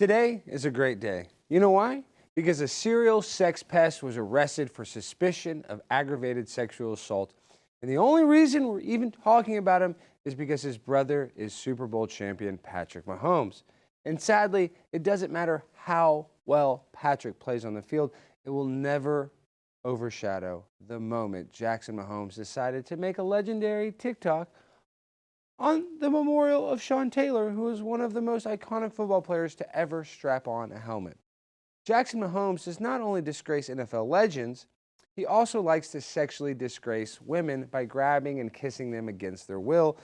Today is a great day. You know why? Because a serial sex pest was arrested for suspicion of aggravated sexual assault. And the only reason we're even talking about him is because his brother is Super Bowl champion Patrick Mahomes. And sadly, it doesn't matter how well Patrick plays on the field, it will never overshadow the moment Jackson Mahomes decided to make a legendary TikTok on the memorial of Sean Taylor, who was one of the most iconic football players to ever strap on a helmet. Jackson Mahomes does not only disgrace NFL legends, he also likes to sexually disgrace women by grabbing and kissing them against their will,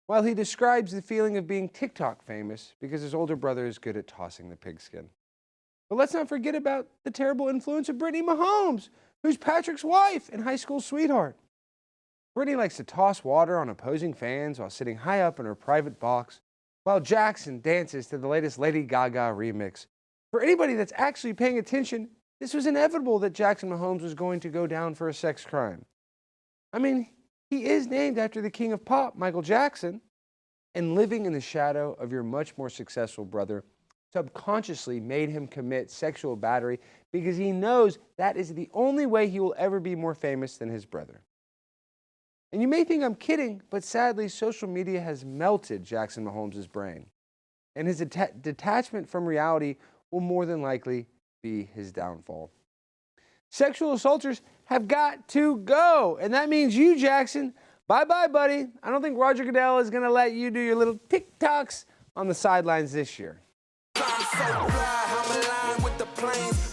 while he describes the feeling of being TikTok famous because his older brother is good at tossing the pigskin. But let's not forget about the terrible influence of Brittany Mahomes, who's Patrick's wife and high school sweetheart. Brittany likes to toss water on opposing fans while sitting high up in her private box, while Jackson dances to the latest Lady Gaga remix. For anybody that's actually paying attention, this was inevitable that Jackson Mahomes was going to go down for a sex crime. I mean, he is named after the king of pop, Michael Jackson, and living in the shadow of your much more successful brother subconsciously made him commit sexual battery because he knows that is the only way he will ever be more famous than his brother. And you may think I'm kidding, but sadly, social media has melted Jackson Mahomes' brain. And his detachment from reality will more than likely be his downfall. Sexual assaulters have got to go. And that means you, Jackson, bye-bye, buddy. I don't think Roger Goodell is going to let you do your little TikToks on the sidelines this year.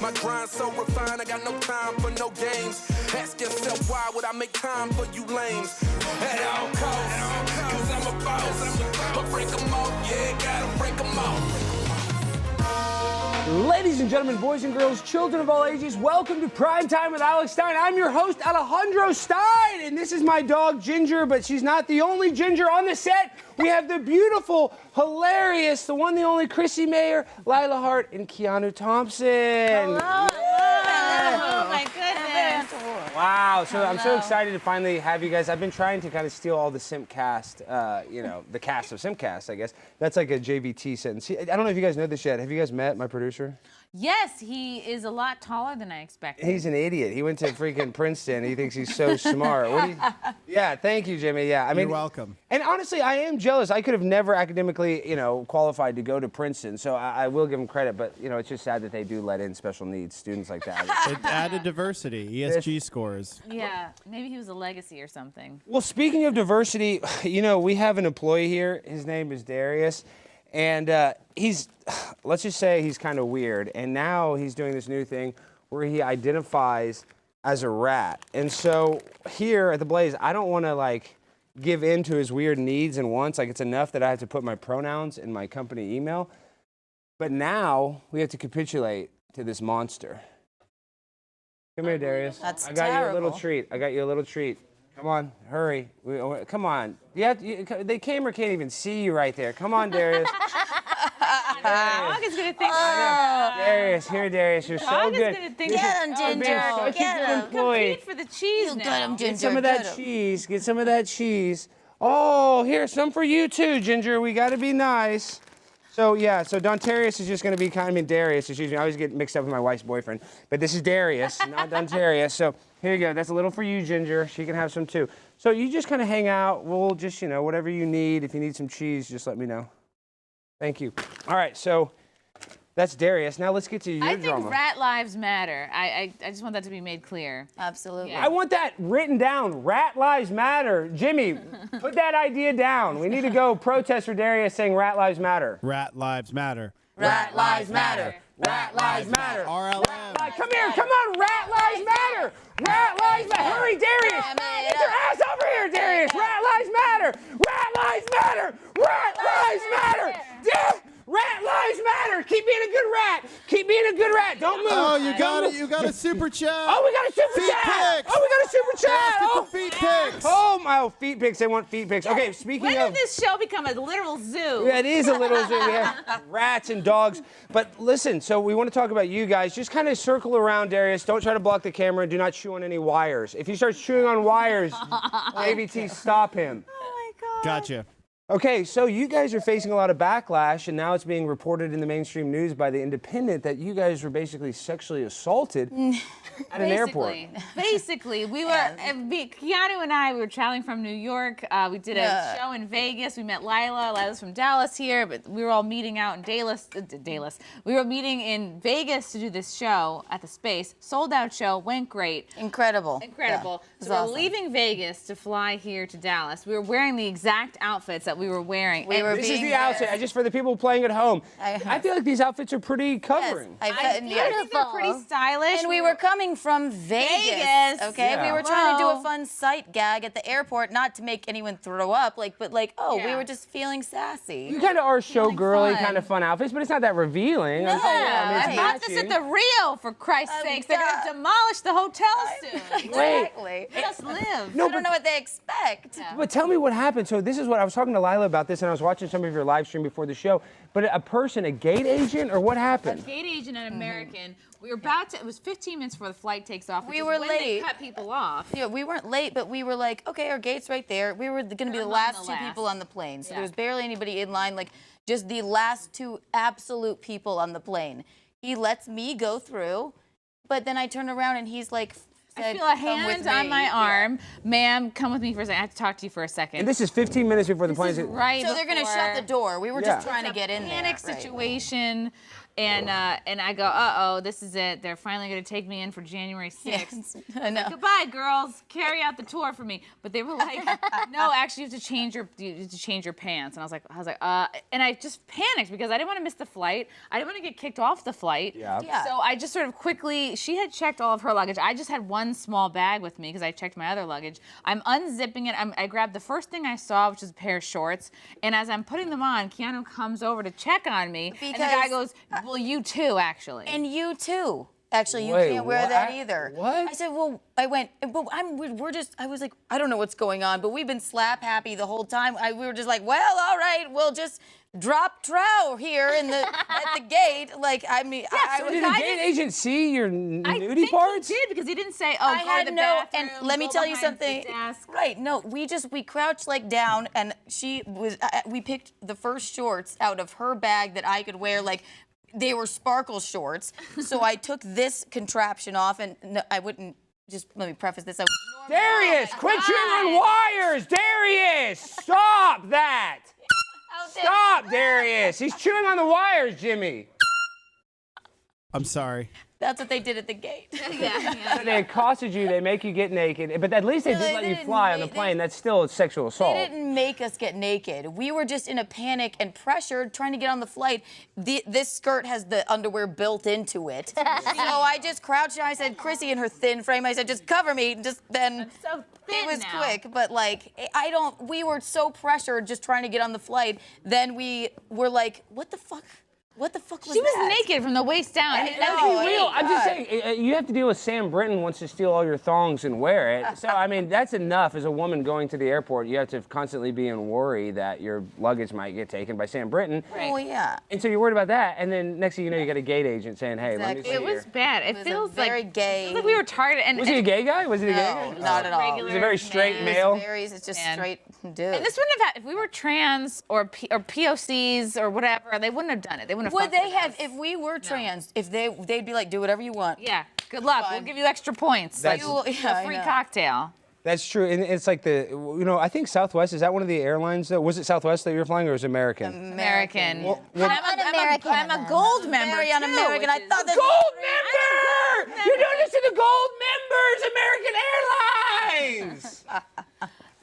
My grind so refined, I got no time for no games. Ask yourself, why would I make time for you lames? At all costs, cause I'm a boss. But break them off, yeah, gotta break them off. Ladies and gentlemen, boys and girls, children of all ages, welcome to Prime Time with Alex Stein. I'm your host, Alejandro Stein, and this is my dog, Ginger, but she's not the only Ginger on the set. We have the beautiful, hilarious, the one, the only Chrissy Mayer, Lila Hart, and Keanu Thompson. Hello. Yeah. Oh, my goodness. Wow, so I'm so excited to finally have you guys. I've been trying to kind of steal all the Simp cast, the cast of Simpcast, I guess. That's like a JVT sentence. I don't know if you guys know this yet. Have you guys met my producer? Yes, he is a lot taller than I expected. He's an idiot. He went to freaking Princeton. He thinks he's so smart. Yeah, thank you, Jimmy. Yeah, I mean, you're welcome. And honestly, I am jealous. I could have never academically, qualified to go to Princeton. So I will give him credit. But it's just sad that they do let in special needs students like that. It added diversity, ESG scores. Yeah, maybe he was a legacy or something. Well, speaking of diversity, we have an employee here. His name is Darius. And let's just say he's kind of weird. And now he's doing this new thing where he identifies as a rat. And so here at the Blaze, I don't want to give in to his weird needs and wants. It's enough that I have to put my pronouns in my company email. But now we have to capitulate to this monster. Come here, Darius. That's I got you a little terrible. treat. Come on, hurry. Come on. The camera can't even see you right there. Come on, Darius. Dog is going to think. Darius, you're so good. Dog is going to think. Get him, Ginger. Such a Get good him. employee. Compete for the cheese You now. got him, Ginger. Get some of that cheese. Get some of that cheese. Oh, here, some for you too, Ginger. We got to be nice. So Dontarius is just going to be Darius. I always get mixed up with my wife's boyfriend. But this is Darius, not Dontarius. So here you go. That's a little for you, Ginger. She can have some too. So you just kind of hang out. We'll just, whatever you need. If you need some cheese, just let me know. Thank you. All right, so that's Darius. Now let's get to your drama. I think rat lives matter. I just want that to be made clear. Absolutely. Yeah. I want that written down. Rat lives matter. Jimmy, put that idea down. We need to go protest for Darius saying rat lives matter. Rat lives matter. Rat lives matter. Rat lives matter. RLM. Come here, come on, rat lives matter. Rat lives matter. Hurry, Darius. Get your ass over here, Darius. Rat lives matter. Rat lives matter. Rat lives matter. Rat lives matter. Keep being a good rat. Keep being a good rat. Don't move. Oh, you got it. You got a super chat. Oh, we got a super Feet chat. pics. Oh, we got a super chat. Let's get the feet pics. Oh, my feet pics. They want feet pics. Okay, speaking When of. did this show become a literal zoo? Yeah, it is a little zoo. We have rats and dogs. But listen, so we want to talk about you guys. Just kind of circle around, Darius. Don't try to block the camera. Do not chew on any wires. If he starts chewing on wires, AVT, stop him. Oh my God. Gotcha. Okay, so you guys are facing a lot of backlash, and now it's being reported in the mainstream news by The Independent that you guys were basically sexually assaulted at an airport. Basically, we were, Keanu and I, we were traveling from New York. We did a show in Vegas. We met Lila. Lila's from Dallas here, but we were all meeting out in Dallas. We were meeting in Vegas to do this show at the Space. Sold out show, went great. Incredible. Incredible. Yeah, So we're awesome. leaving Vegas to fly here to Dallas. We were wearing the exact outfits that we were wearing. This is the outfit, just for the people playing at home. I feel like these outfits are pretty covering. I think they're pretty stylish. And we were coming from Vegas. Okay, Yeah. we were trying to do a fun sight gag at the airport, not to make anyone throw up, but we were just feeling sassy. You kind of are showgirly, fun. kind of fun outfits, but it's not that revealing. No, I bought this at the Rio, for Christ's sakes. They're going to demolish the hotel soon. Exactly. Just live. I don't know what they expect. But tell me what happened. So this is what I was talking to Lila about this, and I was watching some of your live stream before the show. But a gate agent, or what happened? Gate agent at American. We were about to. It was 15 minutes before the flight takes off. We were when late. They cut people off. Yeah, we weren't late, but we were like, okay, our gate's right there. We were going to be the last two people on the plane. So there was barely anybody in line, just the last two absolute people on the plane. He lets me go through, but then I turn around and he's like, I feel a hand on my arm. Ma'am, come with me for a second. I have to talk to you for a second. And this is 15 minutes before the plane. Right. So they're going to shut the door. We were just trying to get in there. Panic situation. And I go, uh-oh, this is it. They're finally going to take me in for January 6th. Yes, I know. Goodbye, girls. Carry out the tour for me. But they were like, no, actually, you have to change your pants. And I was like, and I just panicked because I didn't want to miss the flight. I didn't want to get kicked off the flight. Yeah. So I just sort of quickly, she had checked all of her luggage. I just had one small bag with me because I checked my other luggage. I'm unzipping it. I grabbed the first thing I saw, which is a pair of shorts. And as I'm putting them on, Keanu comes over to check on me. And the guy goes, well, you too, actually. And you too. Actually, you Wait, can't wear what? that either. What? I said, well, I went, but I was like, I don't know what's going on, but we've been slap happy the whole time. We were just like, well, all right, we'll just drop trow here at the gate. So did the gate agent see your nudie parts? He did because he didn't say, oh, I go had to the no, bathroom, and let me go tell you behind the something. desk. Right, no, we crouched down, and we picked the first shorts out of her bag that I could wear, they were sparkle shorts. So I took this contraption off, and no, I wouldn't, just let me preface this. Darius, quit chewing on wires! Darius, stop that! Stop, Darius! He's chewing on the wires, Jimmy. I'm sorry. That's what they did at the gate. They accosted you, they make you get naked, but at least they No, did they let you didn't. fly on the plane. That's still sexual assault. They didn't make us get naked. We were just in a panic and pressured trying to get on the flight. This skirt has the underwear built into it. So I just crouched down. I said, Chrissy in her thin frame, I said, just cover me. Then so thin it was now. quick, but we were so pressured just trying to get on the flight. Then we were like, what the fuck? What the fuck was She was that? naked from the waist down. I Let's know. be real. I'm just saying, you have to deal with Sam Britton wants to steal all your thongs and wear it. So, I mean, that's enough. As a woman going to the airport, you have to constantly be in worry that your luggage might get taken by Sam Britton. Right. Oh, yeah. And so you're worried about that. And then next thing you know, you got a gate agent saying, hey, let me Exactly. see It was bad. It was feels a very like gay. it feels like we were targeted. And Was he a gay guy? Was he a gay guy? No, not at all. regular He's a very straight man. male. It's just Man. straight dude. And this wouldn't have happened if we were trans or POCs or whatever. They wouldn't have done it. They wouldn't have. Would fucked they with have us. if we were trans? If they'd be like, do whatever you want. Yeah. Good luck. We'll give you extra points. That's- A free cocktail. That's true. And it's like I think Southwest, is that one of the airlines? Was it Southwest that you were flying or was it American? American. Well, I'm a gold member. Very too, un-American. I which thought is- that. Gold member! You're doing this to the gold members, American Airlines!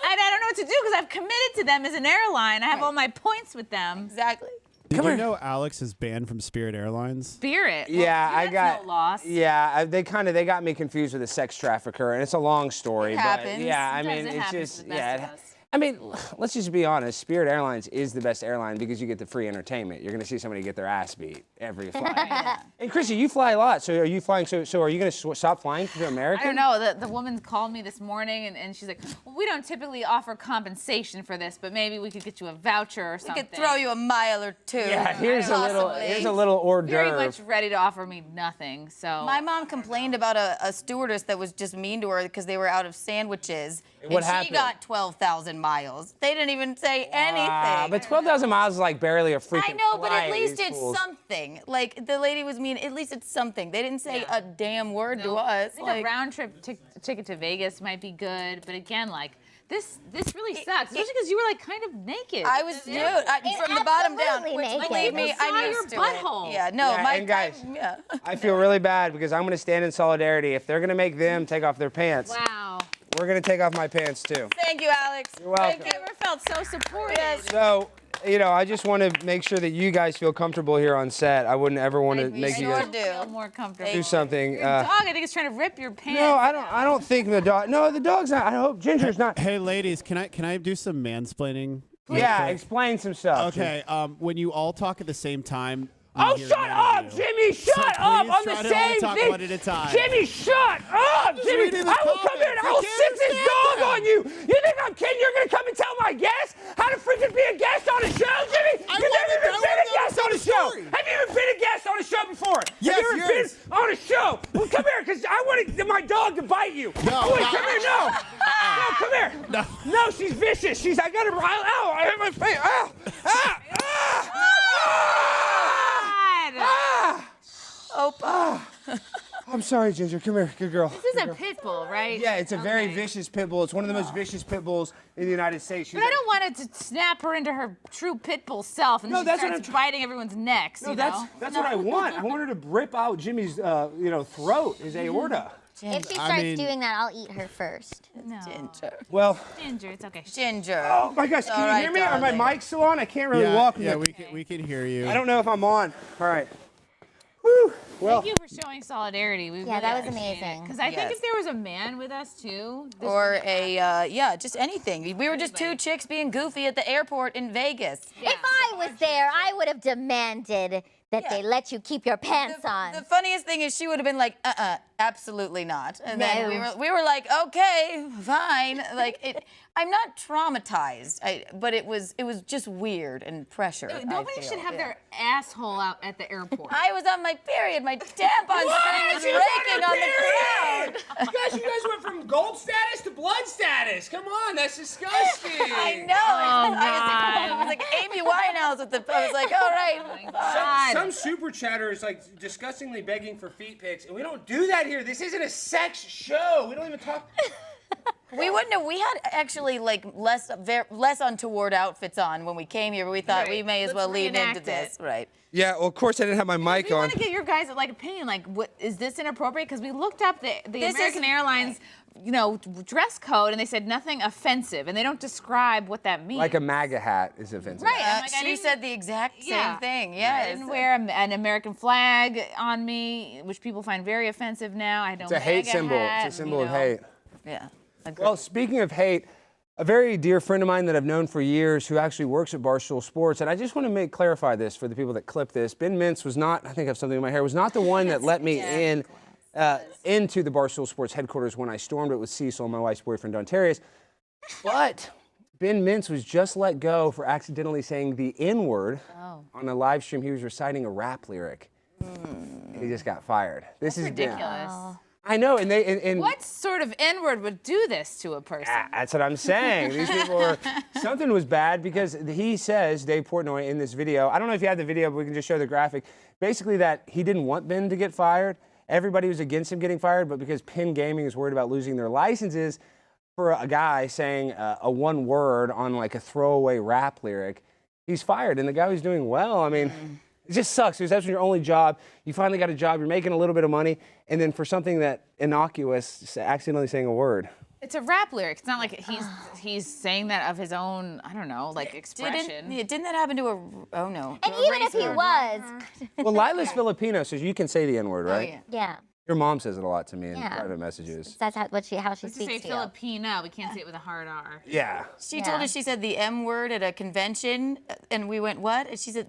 I don't know what to do because I've committed to them as an airline. I have all my points with them. Exactly. Did you know Alex is banned from Spirit Airlines? Spirit. Well, Yeah, see, I that's got. no loss. Yeah, they got me confused with a sex trafficker, and it's a long story. It but happens. yeah, I Sometimes mean, it it's happens just to the best of us. I mean, let's just be honest. Spirit Airlines is the best airline because you get the free entertainment. You're going to see somebody get their ass beat every flight. And Chrissy, you fly a lot, so are you flying? So are you going to stop flying for American? I don't know. The woman called me this morning and she's like, well, we don't typically offer compensation for this, but maybe we could get you a voucher or We something. could throw you a mile or two. Yeah, here's a Possibly. little hors Very d'oeuvre. much ready to offer me nothing. So My mom complained about a stewardess that was just mean to her because they were out of sandwiches. What and happened? she got 12,000 miles. They didn't even say anything. But 12,000 miles is like barely a freaking I know, but at flight, least these it's fools. something. Like, the lady was mean. At least it's something. They didn't say a damn word to us. I think a round trip ticket to Vegas might be good, but again, like this really sucks, especially because you were like kind of naked. I was nude from the bottom down. absolutely Which, naked. believe me, People saw I'm your used to butthole. it. Yeah, no, Yeah, my and guys, yeah. I feel really bad because I'm going to stand in solidarity. If they're going to make them take off their pants, Wow. we're going to take off my pants too. Thank you, Alex. You're welcome. Thank you. Never felt so supported. Yes. So, I just want to make sure that you guys feel comfortable here on set. I wouldn't ever want to make you guys Feel more comfortable. do something. Your dog, I think, is trying to rip your pants. No, I don't think the dog. No, the dog's not. I hope Ginger's not. Hey, ladies, can I do some mansplaining? real Yeah, quick? explain some stuff. Okay. When you all talk at the same time. Oh, we hear shut none up, of you. Jimmy! Shut So up please on try the to all same talk thing. one at a time. Jimmy, shut up, Jimmy! reading the I will come here and I will comments. sick You this can't dog understand on you. You think I'm kidding? You're gonna come and tell my guests how to freaking be a guest on a show, Jimmy? You've never even been a guest on a show. Have you even been a guest on a show before? Yes, Have you ever been on a show? Well, come here, because I wanted my dog to bite you. No, Come here, no. No, come here. No. No, she's vicious. I got her. Ow, I hit my face. Ow. Ah. Ah. Ah. Opa. I'm sorry, Ginger. Come here. Good girl. This is a pit bull, right? Yeah, it's a very Okay. vicious pit bull. It's one of the most vicious pit bulls in the United States. But I don't want it to snap her into her true pit bull self, and No, then she that's what starts I'm biting everyone's necks. No, you that's know? what I want. I want her to rip out Jimmy's, throat, his aorta. If she I starts mean- doing that, I'll eat her first. No. Ginger. Well, Ginger, it's okay. Ginger. oh my gosh, can you All hear right, me? Are my darling. mics still on? I can't really Yeah, walk. yeah, we can hear you. I don't know if I'm on. All right. Whew. Well, Thank you for showing solidarity. Yeah, that was amazing. Because I think Yes. if there was a man with us too, this Or would be a, just anything. We were just two chicks being goofy at the airport in Vegas. Yeah. If I was there, I would have demanded that they let you keep your pants on. The funniest thing is she would have been like, absolutely not. And then No. we were like, okay, fine. Like, I'm not traumatized, but it was just weird and pressure. Nobody should have their asshole out at the airport. I was on my period. My tampon string was raking on the ground. Guys, you guys went from gold status to blood status. Come on, that's disgusting. I know. I was like Amy Winehouse with the. I was like, all right. God. Some super chatter is like disgustingly begging for feet pics, and we don't do that here. This isn't a sex show. We don't even talk. We wouldn't have. We had actually like less untoward outfits on when we came here, but we thought we Right. may as Let's well lean into reenact this, it. right? Yeah, well, of course I didn't have my mic We on. want to get your guys' opinion. Like, what is this inappropriate? Because we looked up the This American is- Airlines, dress code, and they said nothing offensive, and they don't describe what that means. Like a MAGA hat is offensive. Right. I'm like, I She didn't- said the exact Yeah. same thing. I Yes. didn't wear an American flag on me, which people find very offensive now. I don't. It's a hate MAGA symbol. hat, It's a symbol of you know. hate. Yeah. Agreed. Well, speaking of hate, a very dear friend of mine that I've known for years who actually works at Barstool Sports, and I just want to clarify this for the people that clip this. Ben Mintz was not, I think I have something in my hair, was not the one that let me into the Barstool Sports headquarters when I stormed it with Cecil, my wife's boyfriend, Dontarius. But Ben Mintz was just let go for accidentally saying the N-word on a live stream. He was reciting a rap lyric. And he just got fired. This is Ridiculous. I know, and they What sort of N-word would do this to a person? That's what I'm saying. These people were, something was bad because he says, Dave Portnoy, in this video, I don't know if you have the video, but we can just show the graphic, basically that he didn't want Ben to get fired. Everybody was against him getting fired, but because Penn Gaming is worried about losing their licenses for a guy saying a one word on like a throwaway rap lyric, he's fired. And the guy was doing well. I mean, it just sucks because that's your only job. You finally got a job, you're making a little bit of money, and then for something that innocuous, accidentally saying a word. It's a rap lyric. It's not like he's saying that of his own, I don't know, like expression. Didn't that happen to a? Oh no. And even if he was, Well, Lila's Filipino, so you can say the N-word, right? yeah. yeah, Your mom says it a lot to me in Yeah. private messages. that's how she Let's speaks just say to you. Filipino. We can't say it with a hard R. Yeah. She told Yeah. us she said the M word at a convention, and we went what? And she said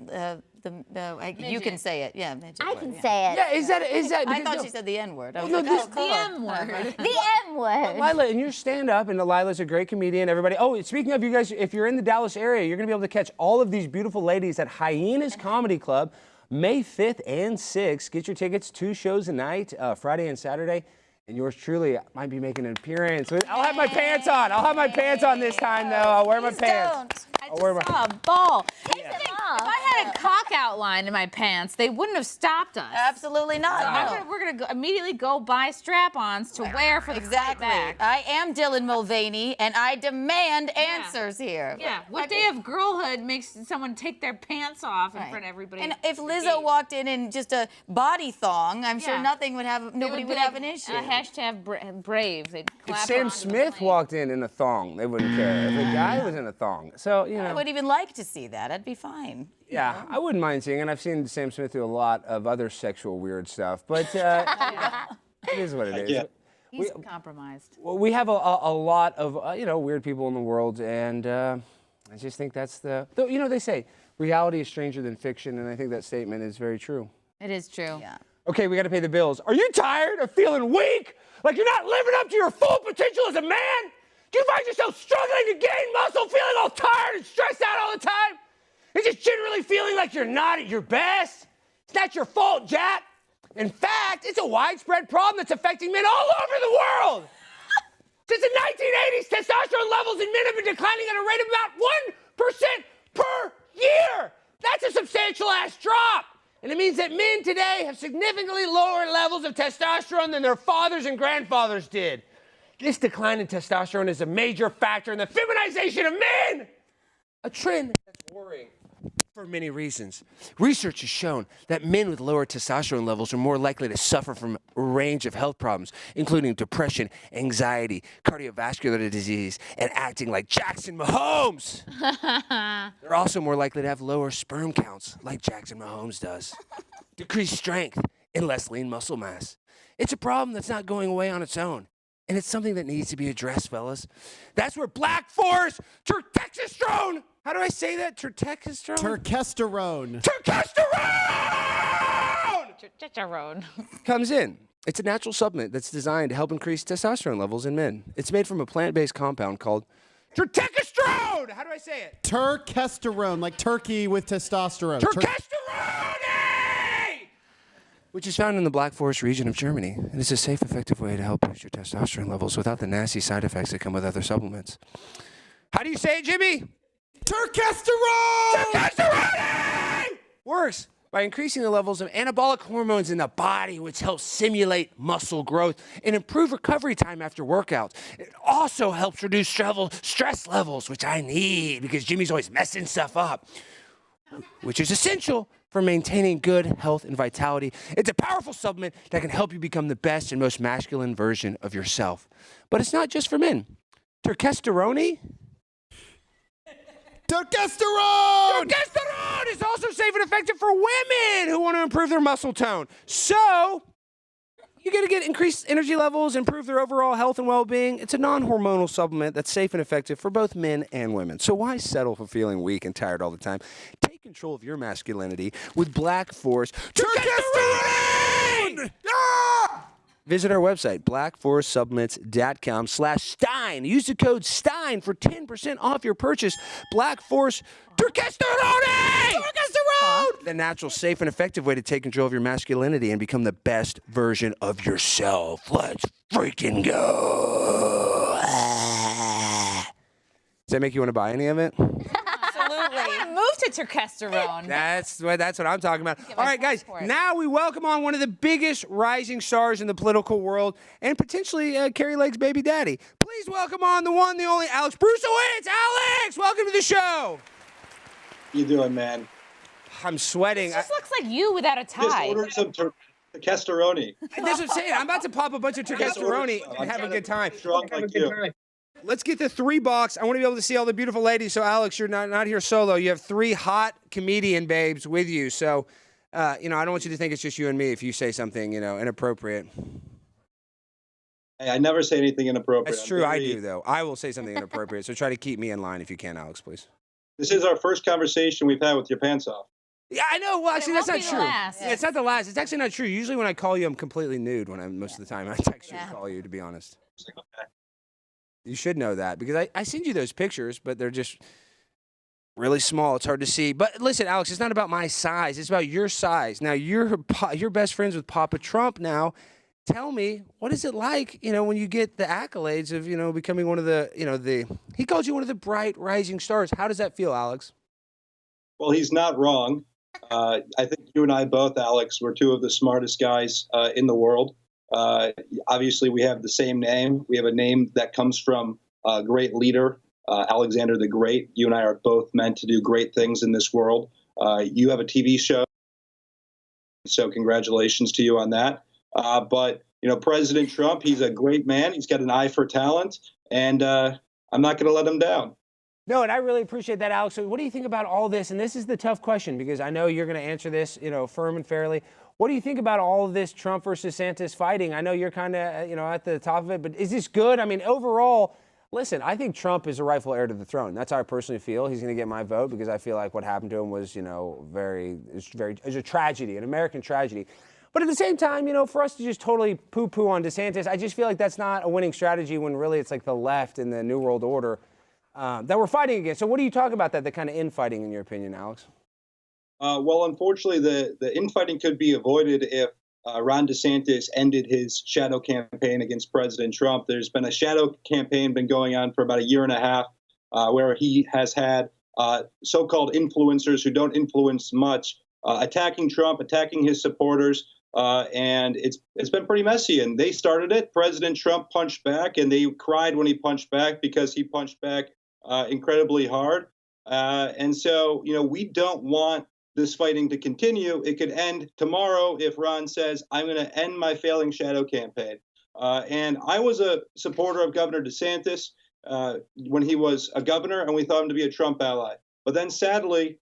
you can say it. Yeah. Midget I word, can yeah. say it. Yeah, is that I because- thought no, she said the N word. I was no, like, this- oh, The cool. M word. The M word. Lila, in your stand-up, and Lila's a great comedian, everybody. Oh, speaking of you guys, if you're in the Dallas area, you're going to be able to catch all of these beautiful ladies at Hyenas Comedy Club, May 5th and 6th. Get your tickets, 2 shows a night, Friday and Saturday. And yours truly might be making an appearance. I'll have my pants on. I'll have my pants on this time, though. I'll wear my pants. I just saw a ball. If I had a cock outline in my pants, they wouldn't have stopped us. Absolutely not. We're gonna immediately go buy strap-ons to wear for the flight back. I am Dylan Mulvaney, and I demand answers here. Yeah. What day of girlhood makes someone take their pants off in front of everybody? And if Lizzo walked in just a body thong, I'm sure nobody would have an issue. Hashtag brave. They'd clap If Sam onto the Smith plane. walked in a thong, they wouldn't care. If a guy was in a thong. So, you know. I would even like to see that. I'd be fine. Yeah, I wouldn't mind seeing it. I've seen Sam Smith do a lot of other sexual weird stuff, but it is what it is. He's compromised. Well, we have a lot of weird people in the world, and I just think that's though, they say reality is stranger than fiction, and I think that statement is very true. It is true. Yeah. Okay, we got to pay the bills. Are you tired of feeling weak? Like you're not living up to your full potential as a man? Do you find yourself struggling to gain muscle, feeling all tired and stressed out all the time? And just generally feeling like you're not at your best? It's not your fault, Jack. In fact, it's a widespread problem that's affecting men all over the world. Since the 1980s, testosterone levels in men have been declining at a rate of about 1% per year. That's a substantial ass drop. And it means that men today have significantly lower levels of testosterone than their fathers and grandfathers did. This decline in testosterone is a major factor in the feminization of men. A trend that's worrying for many reasons. Research has shown that men with lower testosterone levels are more likely to suffer from a range of health problems, including depression, anxiety, cardiovascular disease, and acting like Jackson Mahomes. They're also more likely to have lower sperm counts, like Jackson Mahomes does, decreased strength, and less lean muscle mass. It's a problem that's not going away on its own. And it's something that needs to be addressed, fellas. That's where Black Forest Tertestosterone. How do I say that? Tertestosterone? Terkesterone. Terkesterone! Comes in. It's a natural supplement that's designed to help increase testosterone levels in men. It's made from a plant-based compound called tertestosterone. How do I say it? Terkesterone, like turkey with testosterone. Terkesterone! Which is found in the Black Forest region of Germany. And it's a safe, effective way to help boost your testosterone levels without the nasty side effects that come with other supplements. How do you say it, Jimmy? Terkesterone! Terkesterone! Works by increasing the levels of anabolic hormones in the body, which helps simulate muscle growth and improve recovery time after workouts. It also helps reduce stress levels, which I need because Jimmy's always messing stuff up, which is essential for maintaining good health and vitality. It's a powerful supplement that can help you become the best and most masculine version of yourself. But it's not just for men. Terkesterone? Terkesterone! Terkesterone is also safe and effective for women who want to improve their muscle tone. So, you're going to get increased energy levels, improve their overall health and well-being. It's a non-hormonal supplement that's safe and effective for both men and women. So why settle for feeling weak and tired all the time? Take control of your masculinity with Black Forest Terkesterone! Ah! Visit our website, blackforestsupplements.com/Stein. Use the code STEIN for 10% off your purchase. Black Forest Terkesterone! Terkesterone! The natural, safe, and effective way to take control of your masculinity and become the best version of yourself. Let's freaking go. Does that make you want to buy any of it? Absolutely. Move to terkesterone. That's what I'm talking about. All right, guys, now we welcome on one of the biggest rising stars in the political world and potentially Carrie Lake's baby daddy. Please welcome on the one, the only Alex Brusowitz. Alex, welcome to the show. How you doing, man? I'm sweating. This just looks like you without a Just tie. ordered some testosterone. That's what I'm saying. I'm about to pop a bunch of testosterone and have a good time. Drunk like you. Let's get the 3-box. I want to be able to see all the beautiful ladies. So, Alex, you're not here solo. You have 3 hot comedian babes with you. So, I don't want you to think it's just you and me if you say something, inappropriate. Hey, I never say anything inappropriate. That's true. I do, though. I will say something inappropriate. So try to keep me in line if you can, Alex, please. This is our first conversation we've had with your pants off. Yeah, I know. Well, actually, that's not won't be true. the last. Yeah, it's not the last. It's actually not true. Usually when I call you, I'm completely nude most of the time. I text you and call you, to be honest. Okay. You should know that because I send you those pictures, but they're just really small. It's hard to see. But listen, Alex, it's not about my size. It's about your size. Now, you're best friends with Papa Trump now, tell me, what is it like, when you get the accolades of, becoming one of he calls you one of the bright rising stars. How does that feel, Alex? Well, he's not wrong. I think you and I both, Alex, were two of the smartest guys in the world. Obviously, we have the same name. We have a name that comes from a great leader, Alexander the Great. You and I are both meant to do great things in this world. You have a TV show, so congratulations to you on that. But President Trump, he's a great man. He's got an eye for talent, and I'm not going to let him down. No, and I really appreciate that, Alex. So what do you think about all this? And this is the tough question because I know you're going to answer this, firm and fairly. What do you think about all of this Trump versus DeSantis fighting? I know you're kind of, at the top of it, but is this good? I mean, overall, listen, I think Trump is a rightful heir to the throne. That's how I personally feel. He's going to get my vote because I feel like what happened to him was, it's a tragedy, an American tragedy. But at the same time, for us to just totally poo-poo on DeSantis, I just feel like that's not a winning strategy when really it's like the left and the New World Order that we're fighting against. So what do you talk about that kind of infighting, in your opinion, Alex? Well, unfortunately, the infighting could be avoided if Ron DeSantis ended his shadow campaign against President Trump. There's been a shadow campaign been going on for about a year and a half, where he has had so-called influencers who don't influence much attacking Trump, attacking his supporters, and it's been pretty messy. And they started it. President Trump punched back, and they cried when he punched back because he punched back incredibly hard. And so, we don't want this fighting to continue. It could end tomorrow if Ron says, I'm going to end my failing shadow campaign. And I was a supporter of Governor DeSantis when he was a governor, and we thought him to be a Trump ally. But then sadly,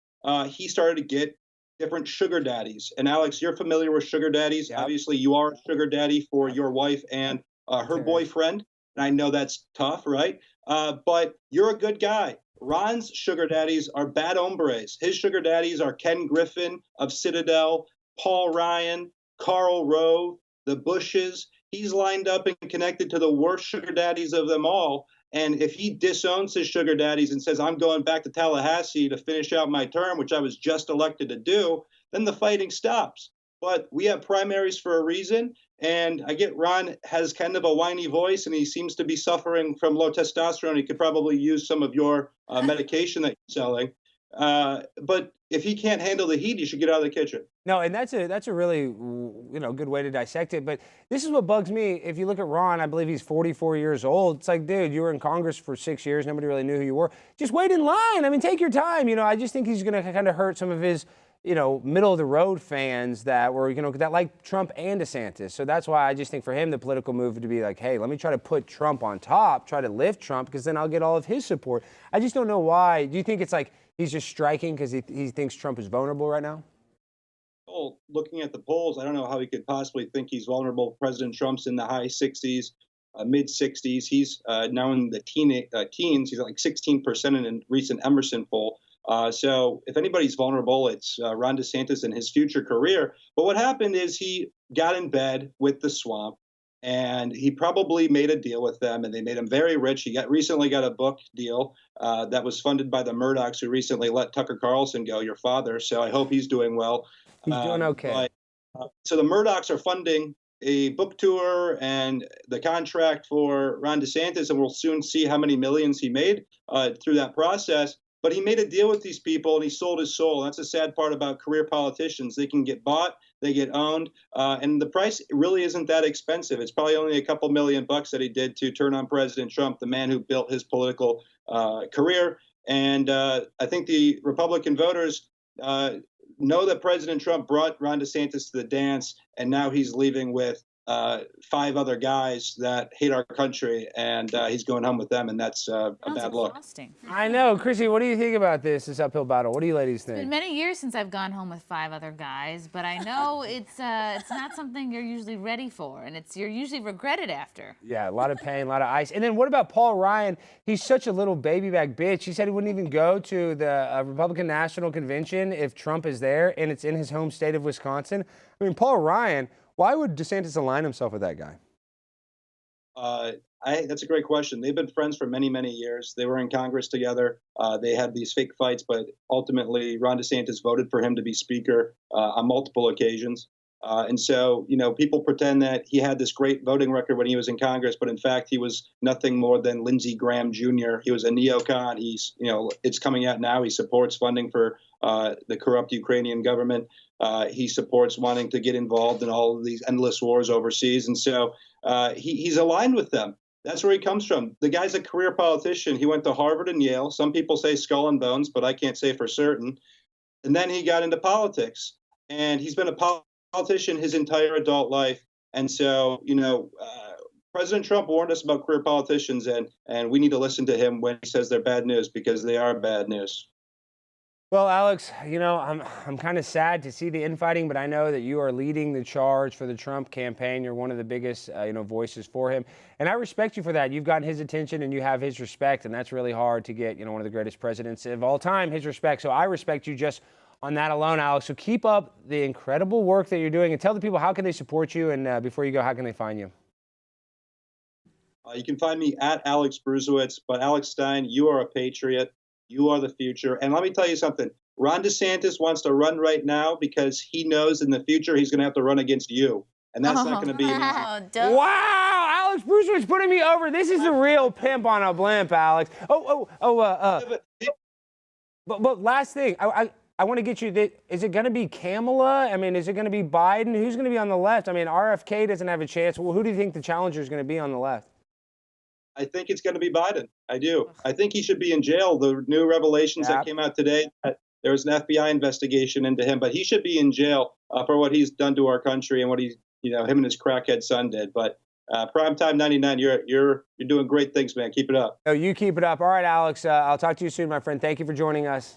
he started to get different sugar daddies. And Alex, you're familiar with sugar daddies. Yep. Obviously, you are a sugar daddy for your wife and her boyfriend. And I know that's tough, right? But you're a good guy. Ron's sugar daddies are bad hombres. His sugar daddies are Ken Griffin of Citadel, Paul Ryan, Karl Rove, the Bushes. He's lined up and connected to the worst sugar daddies of them all. And if he disowns his sugar daddies and says, I'm going back to Tallahassee to finish out my term, which I was just elected to do, then the fighting stops. But we have primaries for a reason. And I get Ron has kind of a whiny voice, and he seems to be suffering from low testosterone. He could probably use some of your medication that you're selling. But if he can't handle the heat, he should get out of the kitchen. No, and that's a really good way to dissect it. But this is what bugs me. If you look at Ron, I believe he's 44 years old. It's like, dude, you were in Congress for 6 years. Nobody really knew who you were. Just wait in line. I mean, take your time. I just think he's going to kind of hurt some of his middle of the road fans that were, that like Trump and DeSantis. So that's why I just think for him, the political move would be like, hey, let me try to put Trump on top, try to lift Trump, because then I'll get all of his support. I just don't know why. Do you think it's like he's just striking because he thinks Trump is vulnerable right now? Well, looking at the polls, I don't know how he could possibly think he's vulnerable. President Trump's in the high 60s, mid 60s. He's now in the teens. He's at like 16% in a recent Emerson poll. So if anybody's vulnerable, it's Ron DeSantis and his future career. But what happened is he got in bed with the swamp, and he probably made a deal with them, and they made him very rich. He recently got a book deal that was funded by the Murdochs, who recently let Tucker Carlson go, your father. So I hope he's doing well. He's doing okay. So the Murdochs are funding a book tour and the contract for Ron DeSantis, and we'll soon see how many millions he made through that process. But he made a deal with these people, and he sold his soul. That's a sad part about career politicians. They can get bought, they get owned, and the price really isn't that expensive. It's probably only a couple $1,000,000 that he did to turn on President Trump, the man who built his political career. And I think the Republican voters know that President Trump brought Ron DeSantis to the dance, and now he's leaving with 5 other guys that hate our country, and he's going home with them, and that's a bad look. I know. Chrissy, what do you think about this uphill battle? What do you ladies think? It's been many years since I've gone home with 5 other guys, but I know it's not something you're usually ready for, and you're usually regretted after. Yeah, a lot of pain, a lot of ice. And then what about Paul Ryan? He's such a little baby back bitch. He said he wouldn't even go to the Republican National Convention if Trump is there, and it's in his home state of Wisconsin. I mean, Paul Ryan, why would DeSantis align himself with that guy? That's a great question. They've been friends for many, many years. They were in Congress together. They had these fake fights, but ultimately Ron DeSantis voted for him to be speaker on multiple occasions. And so, people pretend that he had this great voting record when he was in Congress, but in fact, he was nothing more than Lindsey Graham Jr. He was a neocon. He's, it's coming out now. He supports funding for the corrupt Ukrainian government. He supports wanting to get involved in all of these endless wars overseas. And so he's aligned with them. That's where he comes from. The guy's a career politician. He went to Harvard and Yale. Some people say skull and bones, but I can't say for certain. And then he got into politics. And he's been a politician his entire adult life. And so, President Trump warned us about career politicians, and we need to listen to him when he says they're bad news, because they are bad news. Well, Alex, I'm kind of sad to see the infighting, but I know that you are leading the charge for the Trump campaign. You're one of the biggest, voices for him, and I respect you for that. You've gotten his attention and you have his respect, and that's really hard to get. One of the greatest presidents of all time, his respect. So I respect you just on that alone, Alex. So keep up the incredible work that you're doing, and tell the people how can they support you, and before you go, how can they find you? You can find me at Alex Bruzewicz, but Alex Stein, you are a patriot. You are the future. And let me tell you something. Ron DeSantis wants to run right now because he knows in the future he's going to have to run against you. And that's not going to be an easy. Wow, Alex Bruzewicz putting me over. This is the real pimp on a blimp, Alex. But last thing, I want to get you, is it going to be Kamala? I mean, is it going to be Biden? Who's going to be on the left? I mean, RFK doesn't have a chance. Well, who do you think the challenger is going to be on the left? I think it's going to be Biden. I do. I think he should be in jail. The new revelations that came out today, there was an FBI investigation into him, but he should be in jail for what he's done to our country and what he's, him and his crackhead son did. But Primetime 99, you're doing great things, man. Keep it up. Oh, you keep it up. All right, Alex. I'll talk to you soon, my friend. Thank you for joining us.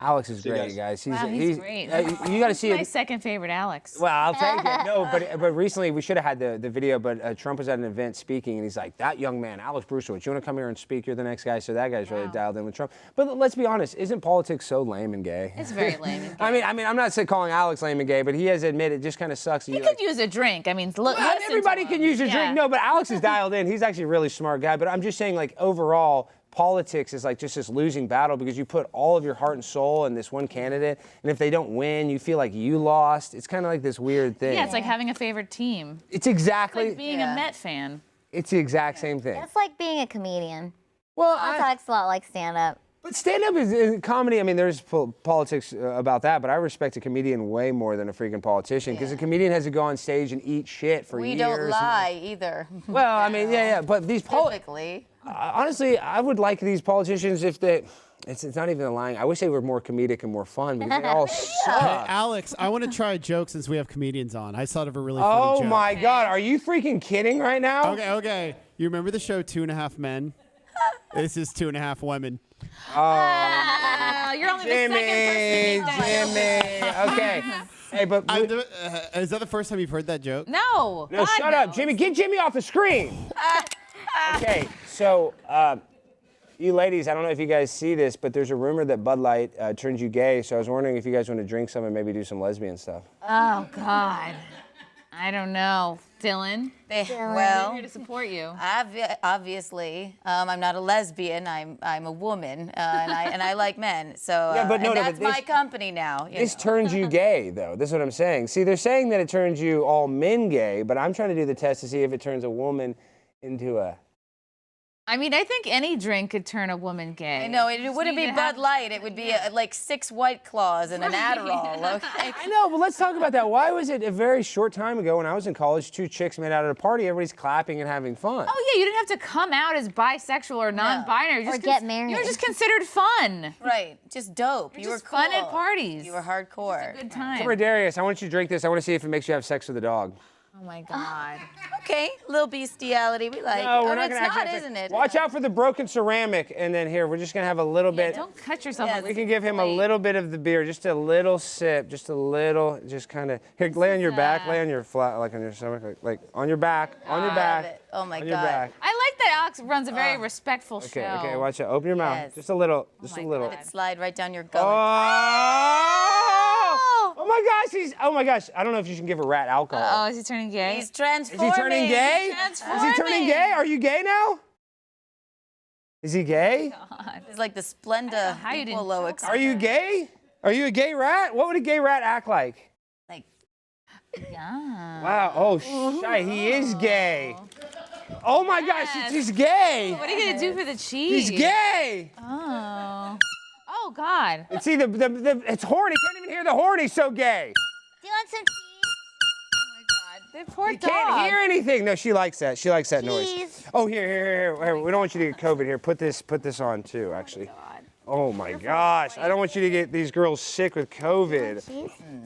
Alex is great, guys. He's great. You got to see it. My second favorite, Alex. Well, I'll take it. No, but recently we should have had the video. But Trump was at an event speaking, and he's like, "That young man, Alex Bruzewicz, you want to come here and speak? You're the next guy." So that guy's really dialed in with Trump. But let's be honest, isn't politics so lame and gay? It's very lame and gay. I mean, I'm not calling Alex lame and gay, but he has admitted it just kind of sucks. He could use a drink. I mean, look. Well, everybody can use a drink. No, but Alex is dialed in. He's actually a really smart guy. But I'm just saying, like, overall, politics is like just this losing battle because you put all of your heart and soul in this one candidate, and if they don't win, you feel like you lost. It's kind of like this weird thing. Yeah, it's like having a favorite team. It's exactly like being a Met fan. It's the exact same thing. It's like being a comedian. Well, Politics a lot like stand-up. But stand-up is comedy. I mean, there's politics about that, but I respect a comedian way more than a freaking politician because a comedian has to go on stage and eat shit for years. We don't lie either. Well, I mean, but these typically. Honestly, I would like these politicians if they. It's not even lying. I wish they were more comedic and more fun because they all suck. Hey, Alex, I want to try a joke since we have comedians on. I thought of a really funny joke. Oh my God, are you freaking kidding right now? Okay. You remember the show 2.5 Men? This is 2.5 Women. Oh, you're only the second person. Jimmy. Okay. Hey, but is that the first time you've heard that joke? No. No, shut up, Jimmy. Get Jimmy off the screen. Okay, so you ladies, I don't know if you guys see this, but there's a rumor that Bud Light turns you gay. So I was wondering if you guys want to drink some and maybe do some lesbian stuff. Oh God, I don't know, Dylan. Well, I'm here to support you. Obviously, I'm not a lesbian. I'm a woman, and I like men. So yeah, but that's my company now. This turns you gay, though. This is what I'm saying. See, they're saying that it turns you all men gay, but I'm trying to do the test to see if it turns a woman into a. I mean, I think any drink could turn a woman gay. I know, it wouldn't be Bud Light. It would be like 6 White Claws and an Adderall. Okay. I know, but let's talk about that. Why was it a very short time ago when I was in college, 2 chicks met out at a party, everybody's clapping and having fun? Oh, yeah, you didn't have to come out as bisexual or non-binary. Or get married. You were just considered fun. Right, just dope. You were just cool. fun at parties. You were hardcore. Good time. Come here, Darius, I want you to drink this. I want to see if it makes you have sex with a dog. Oh my God. Okay, little bestiality. We like. No, we're not going to not, have isn't it? Watch out for the broken ceramic. And then here, we're just going to have a little bit. Don't cut yourself. We can give him a little bit of the beer, just a little sip, just a little, just kind of. Here, lay on your back, lay on your flat, like on your stomach, like on your back, on your back. Oh my on God. Your back. I like that Alex runs a very respectful show. Okay, watch out. Open your mouth. Yes. Just a little, just a little. Let it slide right down your gullet. Oh my gosh, I don't know if you should give a rat alcohol. Oh, is he turning gay? He's transforming. Is he turning gay? Is he turning gay? Are you gay now? Is he gay? It's like the Splenda how you didn't Polo choke. Are you gay? Are you a gay rat? What would a gay rat act like? Like, Yeah. Wow. Oh, he is gay. Oh my gosh, he's gay. What are you gonna do for the cheese? He's gay. Oh. Oh God. And see, it's horny. Can't even hear the horn. He's so gay. Do you want some cheese? The poor He dog. can't hear anything. No, she likes that. She likes that noise. Cheese. Oh, here. We don't want you to get COVID. Here, put this on too. Actually. Oh my gosh, I don't want you to get these girls sick with COVID.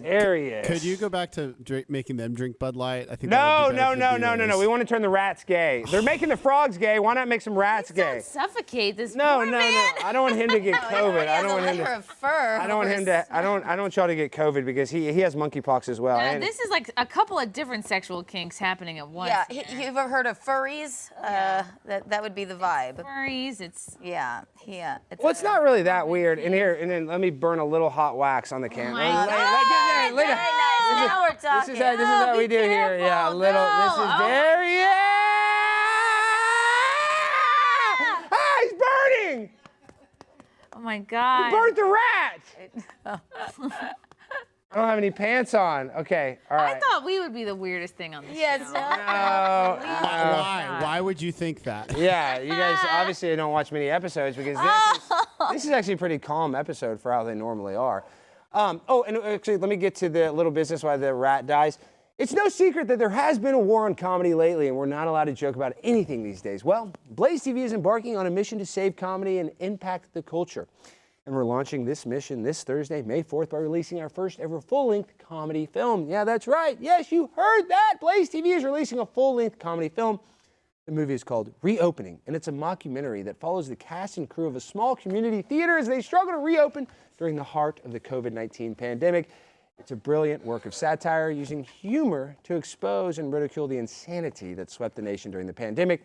There he is. Could you go back to making them drink Bud Light? I think No. no. We want to turn the rats gay. They're making the frogs gay. Why not make some rats gay? Don't suffocate this No. poor man. I don't want him to get COVID. I don't want him layer to. of fur. I don't want him to. I don't want y'all to get COVID because he has monkeypox as well. And This is like a couple of different sexual kinks happening at once. Yeah, here. you've ever heard of furries? That would be the vibe. Furries, it's Yeah. well, it's not really that weird. And then let me burn a little hot wax on the camera. my God. Very nice. Now we're talking. This is how we do here. Yeah, a little. This is there. Yeah. Ah, he's burning. oh my God. Burnt the rat. I don't have any pants on. Okay, all right. I thought we would be the weirdest thing on this Yes. show. Why? Why would you think that? Yeah, you guys obviously don't watch many episodes because this is actually a pretty calm episode for how they normally are. And actually, let me get to the little business why the rat dies. It's no secret that there has been a war on comedy lately, and we're not allowed to joke about anything these days. Well, Blaze TV is embarking on a mission to save comedy and impact the culture. And we're launching this mission this Thursday, May 4th, by releasing our first ever full-length comedy film. Yeah, that's right. Yes, you heard that. Blaze TV is releasing a full-length comedy film. The movie is called Reopening, and it's a mockumentary that follows the cast and crew of a small community theater as they struggle to reopen during the heart of the COVID-19 pandemic. It's a brilliant work of satire using humor to expose and ridicule the insanity that swept the nation during the pandemic.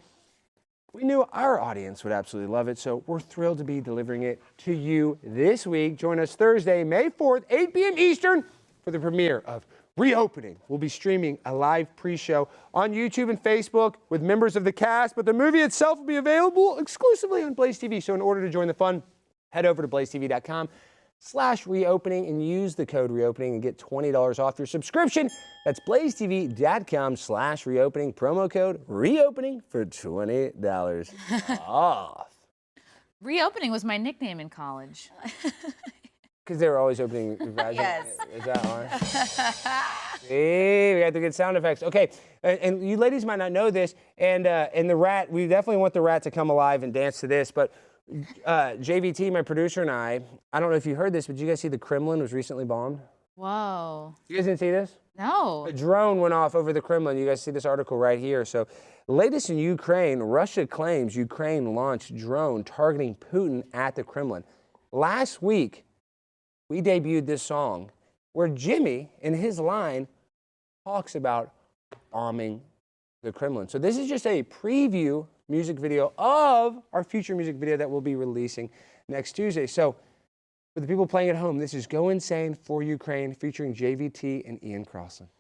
We knew our audience would absolutely love it, so we're thrilled to be delivering it to you this week. Join us Thursday, May 4th, 8 p.m. Eastern for the premiere of Reopening. We'll be streaming a live pre-show on YouTube and Facebook with members of the cast, but the movie itself will be available exclusively on Blaze TV. So in order to join the fun, head over to blazetv.com/reopening and use the code reopening and get $20 off your subscription. That's blazetv.com/reopening, promo code reopening for $20 off. Reopening was my nickname in college. Because they were always opening your vagina. Yes. Is that why? See, we got the good sound effects. Okay, and you ladies might not know this, and the rat, we definitely want the rat to come alive and dance to this, but JVT, my producer, and I don't know if you heard this, but did you guys see the Kremlin was recently bombed? Whoa. You guys didn't see this? No. A drone went off over the Kremlin. You guys see this article right here. So, latest in Ukraine, Russia claims Ukraine launched drone targeting Putin at the Kremlin. Last week, we debuted this song where Jimmy, in his line, talks about bombing the Kremlin. So this is just a preview music video of our future music video that we'll be releasing next Tuesday. So for the people playing at home, this is Go Insane for Ukraine featuring JVT and Ian Crossland.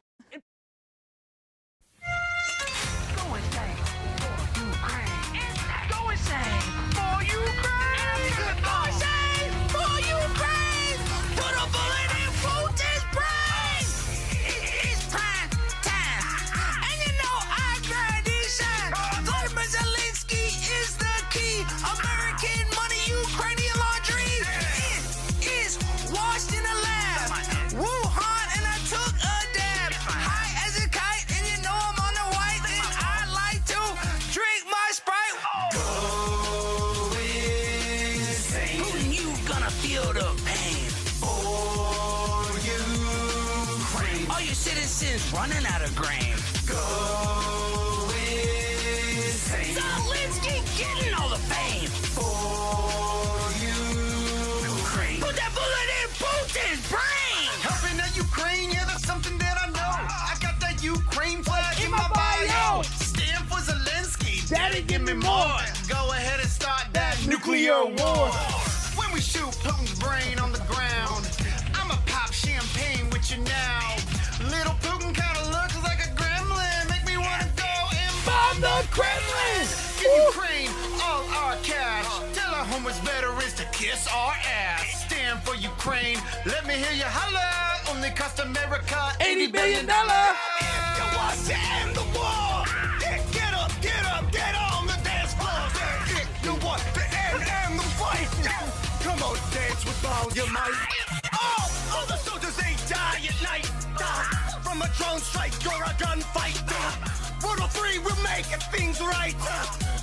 Running out of grain. Go insane. Zelensky getting all the fame. For Ukraine. Put that bullet in Putin's brain. Helping the Ukraine, yeah, that's something that I know. I got that Ukraine flag in my bio. Stand for Zelensky. Daddy, give me more. Go ahead and start that nuclear war. When we shoot Putin's brain on the ground, I'ma pop champagne with you now. Little Putin kinda looks like a gremlin. Make me wanna go and bomb the Kremlin. Give Ukraine all our cash. Tell our homeless veterans to kiss our ass. Stand stand for Ukraine. Let me hear you holler. Only cost America $80 billion. If you want to end the war, get up, get on the dance floor. If you want to end the fight, come on, dance with all your might. All the soldiers, they die at night. From a drone strike or a gunfight. World War III, we'll make things right.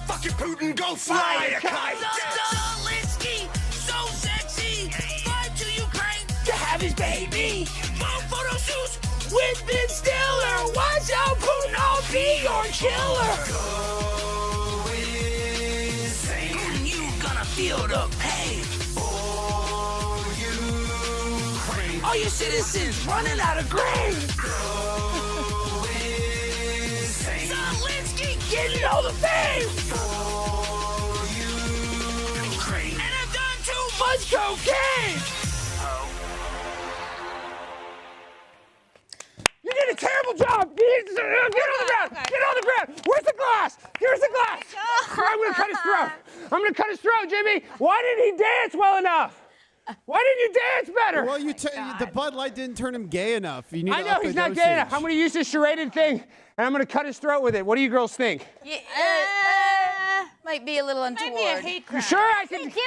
Fucking Putin, go fly a kite. Zelensky, so sexy. Fight to Ukraine to have his baby. Photo shoots with Ben Stiller. Watch out, Putin, I'll be your killer. Go insane. And you gonna feel the pain. For Ukraine. All your citizens running out of grain. Go insane. Zelensky getting all the fame. For Ukraine. And I've done too much cocaine. You did a terrible job. Get on the ground. Get on the ground. Where's the glass? Here's the glass. I'm going to cut his throat. I'm going to cut his throat, Jimmy. Why didn't he dance well enough? Why didn't you dance better? Well, the Bud Light didn't turn him gay enough. You need I to know up the he's not dosage. gay enough. I'm going to use this charaded thing, and I'm going to cut his throat with it. What do you girls think? Yeah, might be a little untoward. Might be a hate crime. You sure I can? Do it.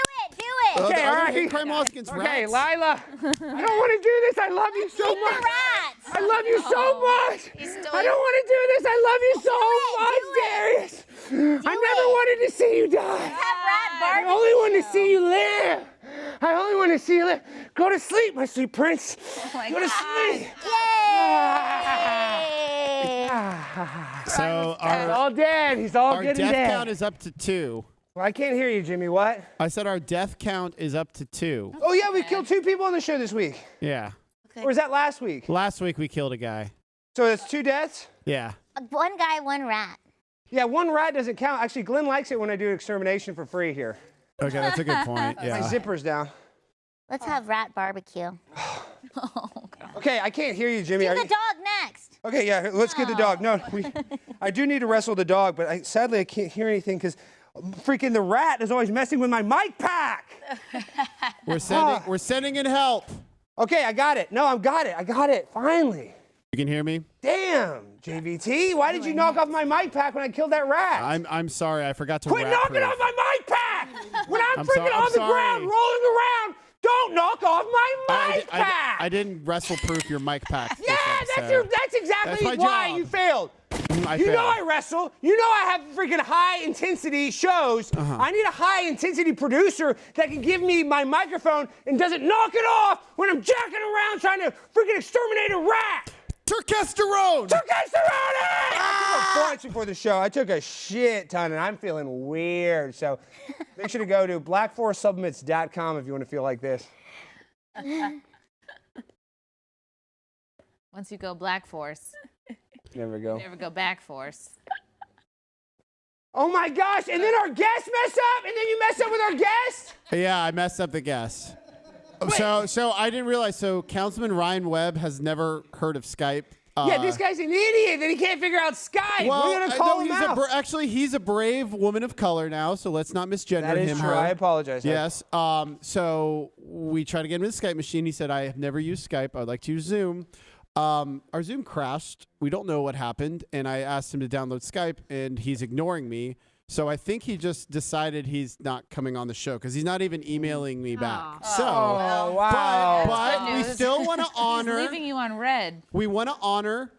Okay, all right. Hate crime laws against Okay, rats. Lila. I don't want to do this. I love you so The much. rats. I love you so much. He's still I don't want to do this. I love you so much, do it. Darius. I never wanted to see you die. Have rat I barbecue. only want to see you live. I only want to see you live. Go to sleep, my sweet prince. Go to sleep. Yay! So He's our all dead. He's all our good death and dead. count is up to 2. Well, I can't hear you, Jimmy. What? I said our death count is up to 2. Oh, yeah, we killed 2 people on the show this week. Yeah. Or was that last week? Last week we killed a guy. So that's 2 deaths? Yeah. One guy, one rat. Yeah, 1 rat doesn't count. Actually, Glenn likes it when I do extermination for free here. Okay, that's a good point. My Yeah. zipper's down. Let's have rat barbecue. Okay, I can't hear you, Jimmy. Do Are the you- dog next. Okay, yeah, let's get the dog. No, I do need to wrestle the dog, but sadly I can't hear anything because freaking the rat is always messing with my mic pack. We're sending in help. Okay, I got it. No, I got it. Finally. You can hear me? Damn, JVT, why did you knock off my mic pack when I killed that rat? I'm sorry. I forgot to Quit rat knocking proof. off my mic pack! When I'm I'm freaking I'm on the ground, sorry. rolling around, don't knock off my mic pack! I didn't wrestle proof your mic pack. this Yeah, episode. that's exactly That's my why job. you failed. I You know failed. I wrestle. You know I have freaking high intensity shows. I need a high intensity producer that can give me my microphone and doesn't knock it off when I'm jacking around trying to freaking exterminate a rat. Turkesterone! I took a bunch before the show. I took a shit ton and I'm feeling weird. So make sure to go to blackforestsupplements.com if you want to feel like this. Once you go Black Force, Never go. never go back Force. Oh my gosh, and then our guest mess up, and then you mess up with our guest? Yeah, I messed up the guess. So I didn't realize. So Councilman Ryan Webb has never heard of Skype. Yeah, this guy's an idiot that he can't figure out Skype. Well, We're gonna call him he's out. actually he's a brave woman of color now. So let's not misgender That is him. true. her. I apologize. Yes. So we tried to get him to the Skype machine. He said, "I have never used Skype. I'd like to use Zoom." Our Zoom crashed. We don't know what happened, and I asked him to download Skype, and he's ignoring me. So I think he just decided he's not coming on the show because he's not even emailing me back. So, Oh, wow. but Good we news. still want to He's honor. leaving you on red. We want to honor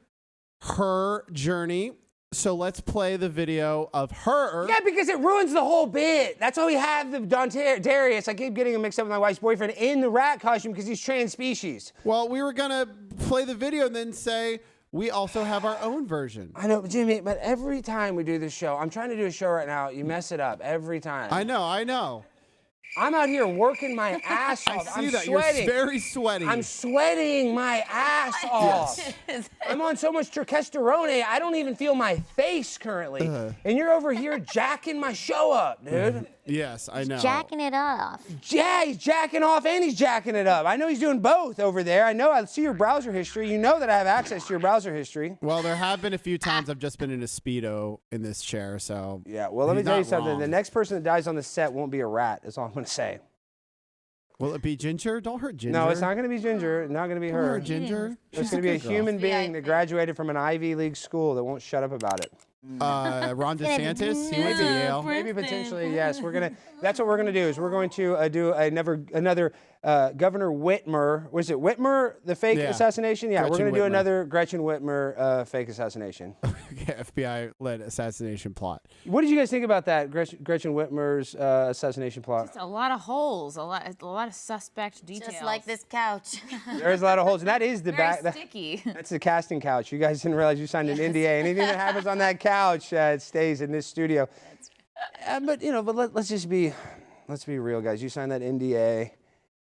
her journey. So let's play the video of her. Yeah, because it ruins the whole bit. That's why we have the Darius. I keep getting him mixed up with my wife's boyfriend in the rat costume because he's trans species. Well, we were gonna play the video and then say we also have our own version. I know, Jimmy, but every time we do this show, I'm trying to do a show right now, you mess it up every time. I know. I'm out here working my ass I off. see I'm that. sweating. You're very sweaty. I'm sweating my ass off. I'm on so much turkesterone, I don't even feel my face currently. And you're over here jacking my show up, dude. Yes, I know. Jacking it off. Yeah, he's jacking off and he's jacking it up. I know he's doing both over there. I know I see your browser history. You know that I have access to your browser history. Well, there have been a few times I've just been in a Speedo in this chair, so. Yeah, well, let me he's tell you not something. wrong. The next person that dies on the set won't be a rat, is all I'm going to say. Will it be Ginger? Don't hurt Ginger. No, it's not going to be Ginger. Not going to be Don't hurt her. Ginger. It's going to be a human being that graduated from an Ivy League school that won't shut up about it. Ron DeSantis. He went to Yale. Maybe potentially, yes. That's what we're gonna do. Is we're going to do another Governor Whitmer. Was it Whitmer the fake assassination? Yeah, we're Gretchen gonna do Whitmer. another Gretchen Whitmer fake assassination. FBI-led assassination plot. What did you guys think about that Gretchen Whitmer's assassination plot? It's a lot of holes, a lot of suspect details. Just like this couch. There's a lot of holes, and that is the Very back. sticky. That's the casting couch. You guys didn't realize you signed an NDA. Anything that happens on that couch, it stays in this studio. But let's be real, guys. You signed that NDA.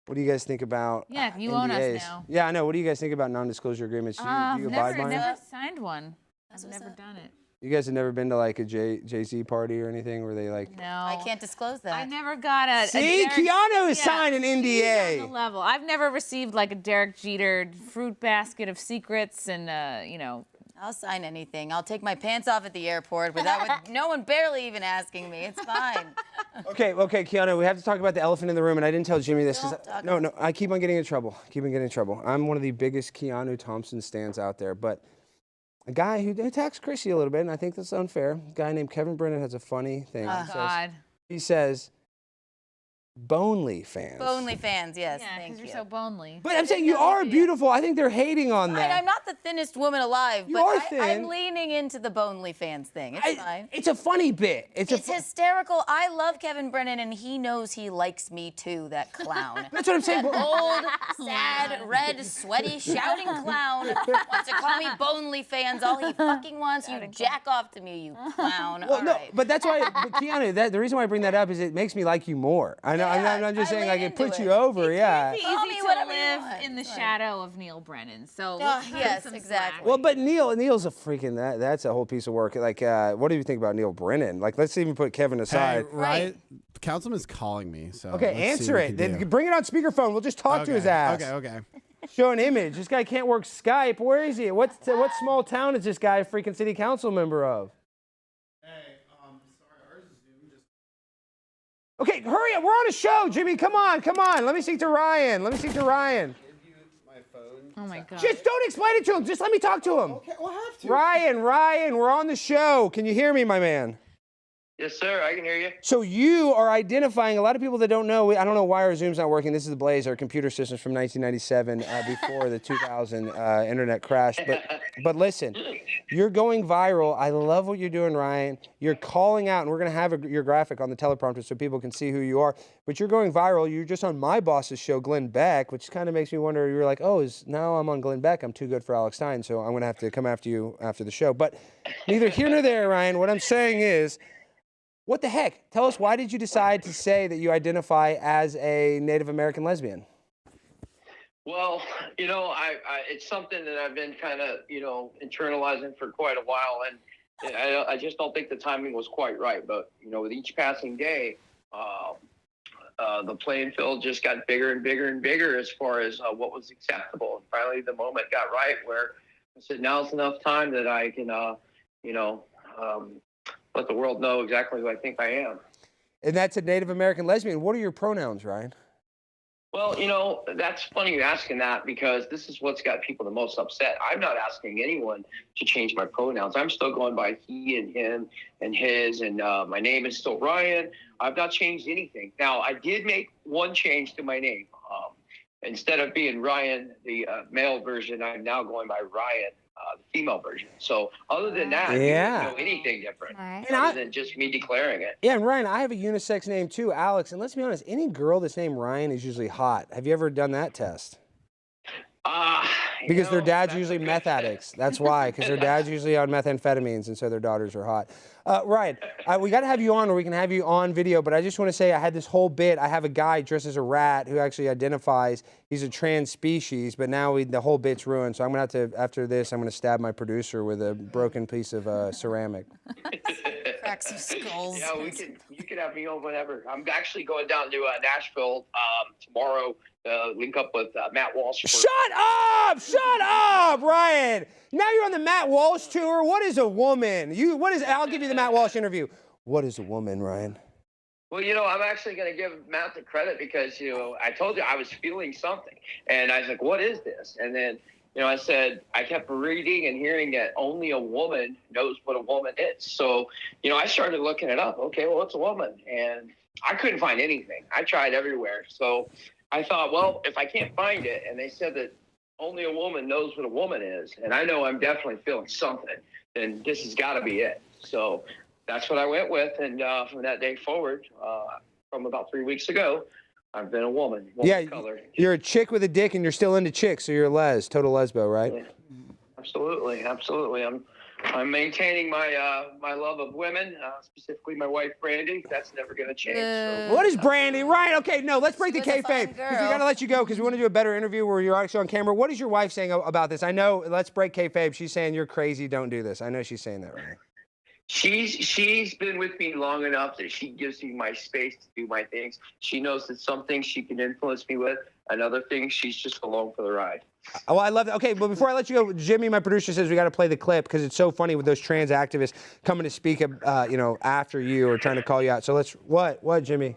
What do you guys think about? Yeah, you NDAs? own us now. Yeah, I know. What do you guys think about non-disclosure agreements? Do you abide by them? Never signed one. I've never done it. You guys have never been to like a Jay-Z party or anything where they like? No. I can't disclose that. I never got a. See, Keanu has signed an NDA. She's on the level. I've never received like a Derek Jeter fruit basket of secrets and I'll sign anything. I'll take my pants off at the airport with no one barely even asking me. It's fine. Okay, Keanu, we have to talk about the elephant in the room, and I didn't tell Jimmy this. No, I keep on getting in trouble. I'm one of the biggest Keanu Thompson stans out there, but a guy who attacks Chrissy a little bit, and I think that's unfair. A guy named Kevin Brennan has a funny thing. Oh, God. He says, Bonely fans. Bonely fans, yes. Yeah, thank because you. you're so bonely. But I'm saying you are beautiful. I think they're hating on that. I'm not the thinnest woman alive, You but are thin. I'm leaning into the bonely fans thing. It's fine. It's a funny bit. It's hysterical. I love Kevin Brennan, and he knows he likes me too, that clown. That's what I'm saying. Old, sad, red, sweaty, shouting clown wants to call me bonely fans. All he fucking wants, you jack off to me, you clown. Well, All no, right. but that's why, Keanu, the reason why I bring that up is it makes me like you more. I know, I'm just saying, like, it puts you over, yeah. It's Call me easy to whatever you live want. in the shadow of Neil Brennan. So Yes, exactly. Well, but Neil's a freaking, that's a whole piece of work. Like, what do you think about Neil Brennan? Like, let's even put Kevin aside. Hey, right? Councilman's calling me, so Okay, let's see answer what we it. can Then do. bring it on speakerphone. We'll just talk to his ass. Okay. Show an image. This guy can't work Skype. Where is he? What small town is this guy a freaking city council member of? Okay, hurry up. We're on a show, Jimmy. Come on. Let me speak to Ryan. Oh my God. Just don't explain it to him. Just let me talk to him. Okay, we'll have to. Ryan, we're on the show. Can you hear me, my man? Yes, sir. I can hear you. So you are identifying a lot of people that don't know. I don't know why our Zoom's not working. This is the Blaze, our computer systems from 1997, before the 2000 internet crash. But listen, you're going viral. I love what you're doing, Ryan. You're calling out, and we're going to have your graphic on the teleprompter so people can see who you are. But you're going viral. You're just on my boss's show, Glenn Beck, which kind of makes me wonder. You're like, now I'm on Glenn Beck. I'm too good for Alex Stein, so I'm going to have to come after you after the show. But neither here nor there, Ryan. What I'm saying is, what the heck? Tell us, why did you decide to say that you identify as a Native American lesbian? Well, it's something that I've been kind of, internalizing for quite a while, and I just don't think the timing was quite right. But with each passing day, the playing field just got bigger and bigger and bigger as far as what was acceptable. And finally, the moment got right where I said, now's enough time that I can, let the world know exactly who I think I am. And that's a Native American lesbian. What are your pronouns, Ryan? Well, that's funny you asking that, because this is what's got people the most upset. I'm not asking anyone to change my pronouns. I'm still going by he and him and his, and my name is still Ryan. I've not changed anything. Now, I did make one change to my name. Instead of being Ryan, the male version, I'm now going by Ryan, the female version. So other than that, Yeah. I don't know anything different Right. other than just me declaring it. Yeah, and Ryan, I have a unisex name too, Alex. And let's be honest, any girl that's named Ryan is usually hot. Have you ever done that test? Because their dad's usually meth addicts. That's why, because their dad's usually on methamphetamines, and so their daughters are hot. Ryan, we got to have you on, or we can have you on video, but I just want to say I had this whole bit. I have a guy dressed as a rat who actually identifies he's a trans species, but now the whole bit's ruined. So I'm going to have to, after this, I'm going to stab my producer with a broken piece of ceramic. Crack some skulls. Yeah, you can have me on whenever. I'm actually going down to Nashville tomorrow. Link up with Matt Walsh. Shut up, Ryan. Now you're on the Matt Walsh tour. What is a woman? I'll give you the Matt Walsh interview. What is a woman, Ryan? Well, I'm actually going to give Matt the credit because, I told you I was feeling something. And I was like, what is this? And then, I said, I kept reading and hearing that only a woman knows what a woman is. So, I started looking it up. Okay, well, what's a woman? And I couldn't find anything. I tried everywhere. So I thought, well, if I can't find it, and they said that only a woman knows what a woman is, and I know I'm definitely feeling something, then this has got to be it. So that's what I went with. And from that day forward, from about 3 weeks ago, I've been a woman of color. You're a chick with a dick, and you're still into chicks, so you're a total lesbo, right? Yeah. Absolutely. I'm maintaining my love of women, specifically my wife, Brandy. That's never going to change. So. What is Brandy? Right, okay, no, let's break the kayfabe. Because we got to let you go because we want to do a better interview where you're actually on camera. What is your wife saying about this? I know, let's break kayfabe. She's saying you're crazy, don't do this. I know she's saying that right now. She's been with me long enough that she gives me my space to do my things. She knows that some things she can influence me with, and other things she's just along for the ride. Oh, I love that. Okay, but before I let you go, Jimmy, my producer, says we got to play the clip because it's so funny with those trans activists coming to speak, after you or trying to call you out. So let's, what, Jimmy?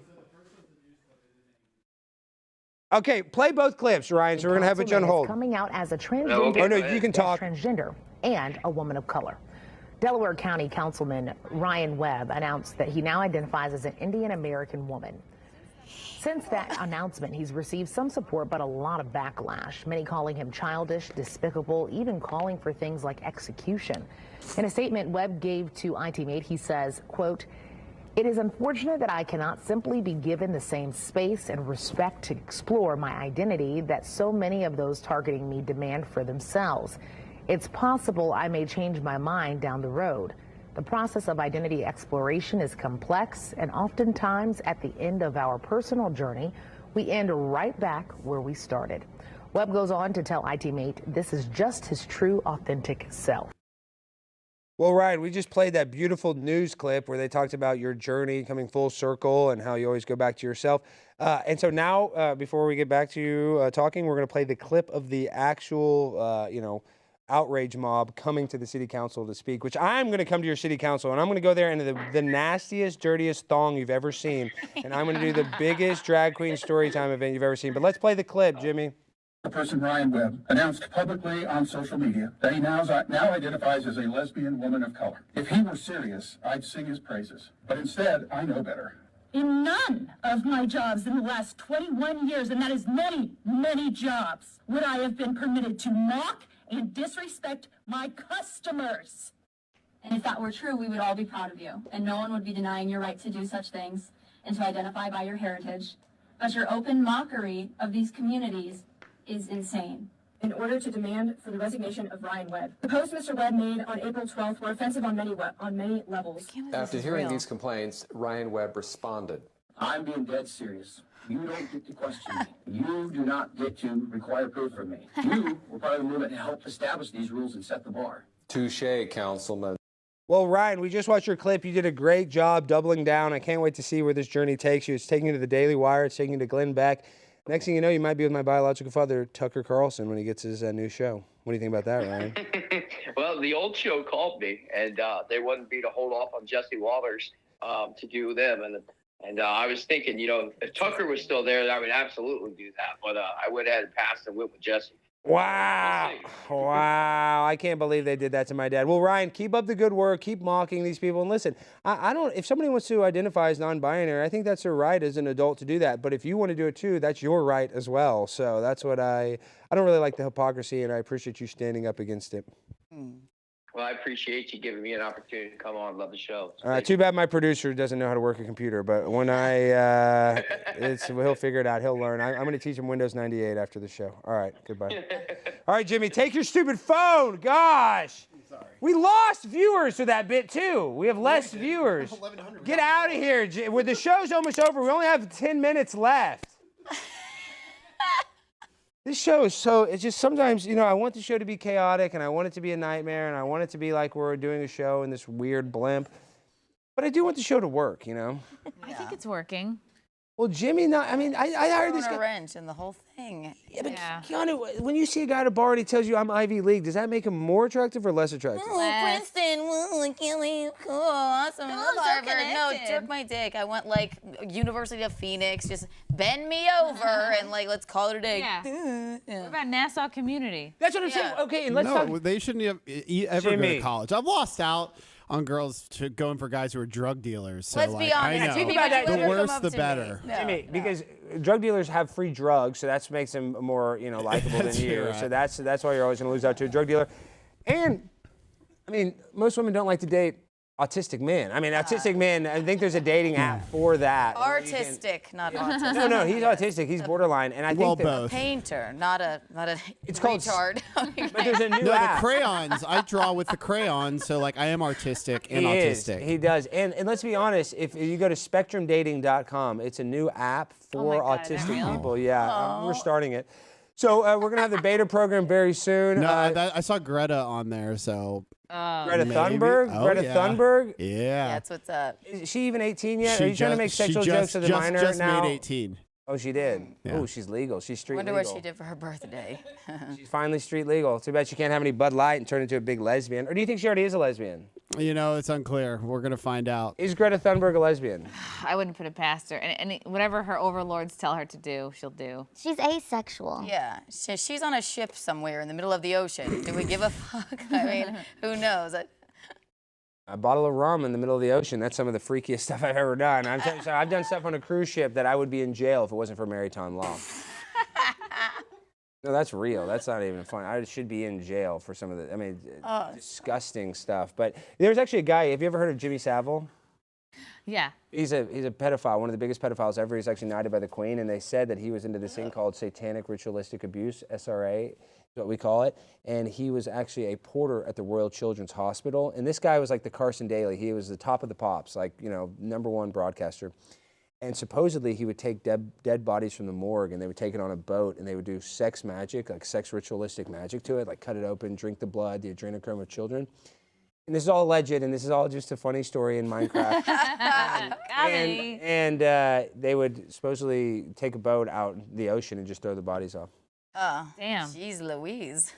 Okay, play both clips, Ryan. So we're gonna have it on hold. Coming out as a transgender. Oh no, you can talk. Transgender and a woman of color. Delaware County Councilman Ryan Webb announced that he now identifies as an Indian American woman. Since that announcement, he's received some support, but a lot of backlash. Many calling him childish, despicable, even calling for things like execution. In a statement Webb gave to ITMate, he says, quote, "It is unfortunate that I cannot simply be given the same space and respect to explore my identity that so many of those targeting me demand for themselves. It's possible I may change my mind down the road. The process of identity exploration is complex, and oftentimes at the end of our personal journey, we end right back where we started." Webb goes on to tell ITMate this is just his true, authentic self. Well, Ryan, we just played that beautiful news clip where they talked about your journey coming full circle and how you always go back to yourself. And so now, before we get back to you talking, we're going to play the clip of the actual, outrage mob coming to the city council to speak, which I'm going to come to your city council, and I'm going to go there into the nastiest, dirtiest thong you've ever seen, and I'm going to do the biggest drag queen story time event you've ever seen. But let's play the clip, Jimmy. The person Ryan Webb announced publicly on social media that he now identifies as a lesbian woman of color. If he were serious, I'd sing his praises. But instead, I know better. In none of my jobs in the last 21 years, and that is many, many jobs, would I have been permitted to mock and disrespect my customers. And if that were true, we would all be proud of you, and no one would be denying your right to do such things and to identify by your heritage. But your open mockery of these communities is insane. In order to demand for the resignation of Ryan Webb. The posts Mr. Webb made on April 12th were offensive on many levels. After hearing these complaints, Ryan Webb responded. I'm being dead serious. You don't get to question me. You do not get to require proof from me. You were part of the movement to help establish these rules and set the bar. Touché, Councilman. Well, Ryan, we just watched your clip. You did a great job doubling down. I can't wait to see where this journey takes you. It's taking you to the Daily Wire. It's taking you to Glenn Beck. Next thing you know, you might be with my biological father, Tucker Carlson, when he gets his new show. What do you think about that, Ryan? Well, the old show called me, and they wanted me to hold off on Jesse Watters to do them. And I was thinking, if Tucker was still there, I would absolutely do that. But I went ahead and passed and went with Jesse. Wow. Wow. I can't believe they did that to my dad. Well, Ryan, keep up the good work. Keep mocking these people. And listen, I don't, if somebody wants to identify as non-binary, I think that's their right as an adult to do that. But if you want to do it too, that's your right as well. So that's what I don't really like the hypocrisy, and I appreciate you standing up against it. Well, I appreciate you giving me an opportunity to come on. Love the show. Too bad my producer doesn't know how to work a computer, but when he'll figure it out. He'll learn. I'm going to teach him Windows 98 after the show. All right, goodbye. All right, Jimmy, take your stupid phone. Gosh. Sorry. We lost viewers to that bit, too. We have less viewers. Get out of here. The show's almost over. We only have 10 minutes left. This show is it's just sometimes, I want the show to be chaotic, and I want it to be a nightmare, and I want it to be like we're doing a show in this weird blimp. But I do want the show to work, I think it's working. Well, Jimmy, I hired this Throwing guy. a wrench in the whole thing. Yeah, but Keanu, when you see a guy at a bar and he tells you I'm Ivy League, does that make him more attractive or less attractive? Oh, Princeton, I can't wait. Cool, awesome. so Harvard. No, connected. jerk my dick. I want like University of Phoenix. Just bend me over and like let's call it a day. Yeah. What about Nassau Community? That's what I'm saying. Okay, and let's talk. They shouldn't have ever go Jimmy. to college. I've lost out on girls going for guys who are drug dealers. So Let's like, be honest. I know. Think about that. The Come worse, up the to better. me. No, Jimmy, because drug dealers have free drugs, so that makes them more, likable than That's you. right. So that's why you're always going to lose out to a drug dealer. And I mean, most women don't like to date autistic men. I mean, autistic men. I think there's a dating app for that. Artistic, not autistic. No, he's autistic. He's borderline, and I think that, both. Painter, not a It's called retard. But there's a new No, app. the crayons. I draw with the crayons, so like I am artistic and He is. autistic. He does. And let's be honest, if you go to spectrumdating.com, it's a new app for autistic people. Yeah, we're starting it. So we're going to have the beta program very soon. No, I saw Greta on there, so. Greta maybe. Thunberg? Oh, Greta yeah. Thunberg? Yeah. That's what's up. Is she even 18 yet? Are you trying to make sexual jokes of the minor just now? made 18. Oh, she did? Yeah. Oh, she's legal. She's street Wonder legal. what she did for her birthday. She's finally street legal. Too bad she can't have any Bud Light and turn into a big lesbian. Or do you think she already is a lesbian? It's unclear. We're going to find out. Is Greta Thunberg a lesbian? I wouldn't put it past her. And whatever her overlords tell her to do, she'll do. She's asexual. Yeah, she's on a ship somewhere in the middle of the ocean. Do we give a fuck? I mean, who knows? A bottle of rum in the middle of the ocean. That's some of the freakiest stuff I've ever done. I've done stuff on a cruise ship that I would be in jail if it wasn't for maritime law. No, that's real. That's not even fun. I should be in jail for some of the, disgusting stuff. But there's actually a guy, have you ever heard of Jimmy Savile? Yeah. He's a pedophile, one of the biggest pedophiles ever. He's actually knighted by the Queen, and they said that he was into this thing called satanic ritualistic abuse, SRA, is what we call it. And he was actually a porter at the Royal Children's Hospital. And this guy was like the Carson Daly. He was the top of the pops, like, #1 broadcaster. And supposedly he would take dead bodies from the morgue and they would take it on a boat and they would do sex magic, like sex ritualistic magic to it, like cut it open, drink the blood, the adrenochrome of children. And this is all alleged, and this is all just a funny story in Minecraft. and they would supposedly take a boat out in the ocean and just throw the bodies off. Oh, damn. Jeez Louise.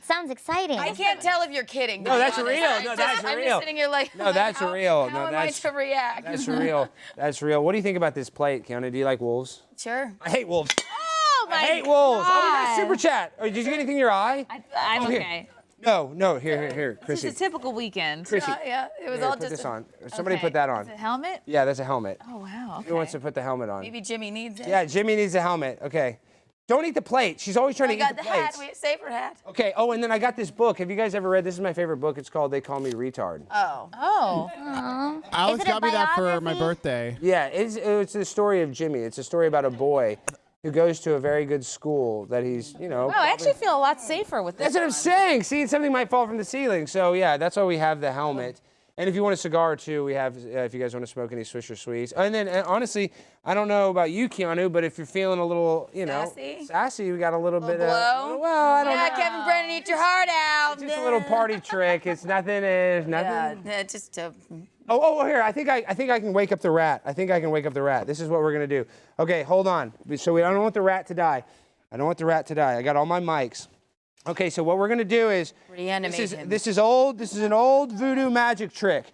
Sounds exciting. I can't tell if you're kidding. No, that's real. No, that's I'm real. just sitting here like, No, that's real. How No, am that's I to react? That's real. That's real. What do you think about this plate, Keanu? Do you like wolves? Sure. I hate wolves. Oh, my I hate wolves. Oh, we got a God. super chat. Oh, did you get anything in your eye? I'm here. okay. No. Here, It's Chrissy. just a typical weekend. Chrissy. Yeah, it was Here, all put just this on. Somebody Okay. put that on. Is it a helmet? Yeah, that's a helmet. Oh, wow. Okay. Who wants to put the helmet on? maybe Jimmy needs it. Yeah, Jimmy needs a helmet. Okay. Don't eat the plate. She's always trying I to got eat the the hat. plates. We save her hat. Okay. Oh, and then I got this book. Have you guys ever read? This is my favorite book. It's called They Call Me Retard. Oh. Oh. Alex Is it a got me that for my biography? birthday. Yeah, it's the story of Jimmy. It's a story about a boy who goes to a very good school that he's, Wow, I actually feel a lot safer with this. That's what I'm saying. See, something might fall from the ceiling. So yeah, that's why we have the helmet. And if you want a cigar too, we have. If you guys want to smoke any Swisher Sweets, and then honestly, I don't know about you, Keanu, but if you're feeling a little, sassy, we got a little bit blow? of. Well, I don't know. Kevin Brennan, eat your heart out. Just a little party trick. It's nothing. It's nothing. Yeah, just Oh, here. I think I can wake up the rat. This is what we're gonna do. I don't want the rat to die. I got all my mics. Okay, so what we're gonna do is reanimate him. This is old. This is an old voodoo magic trick.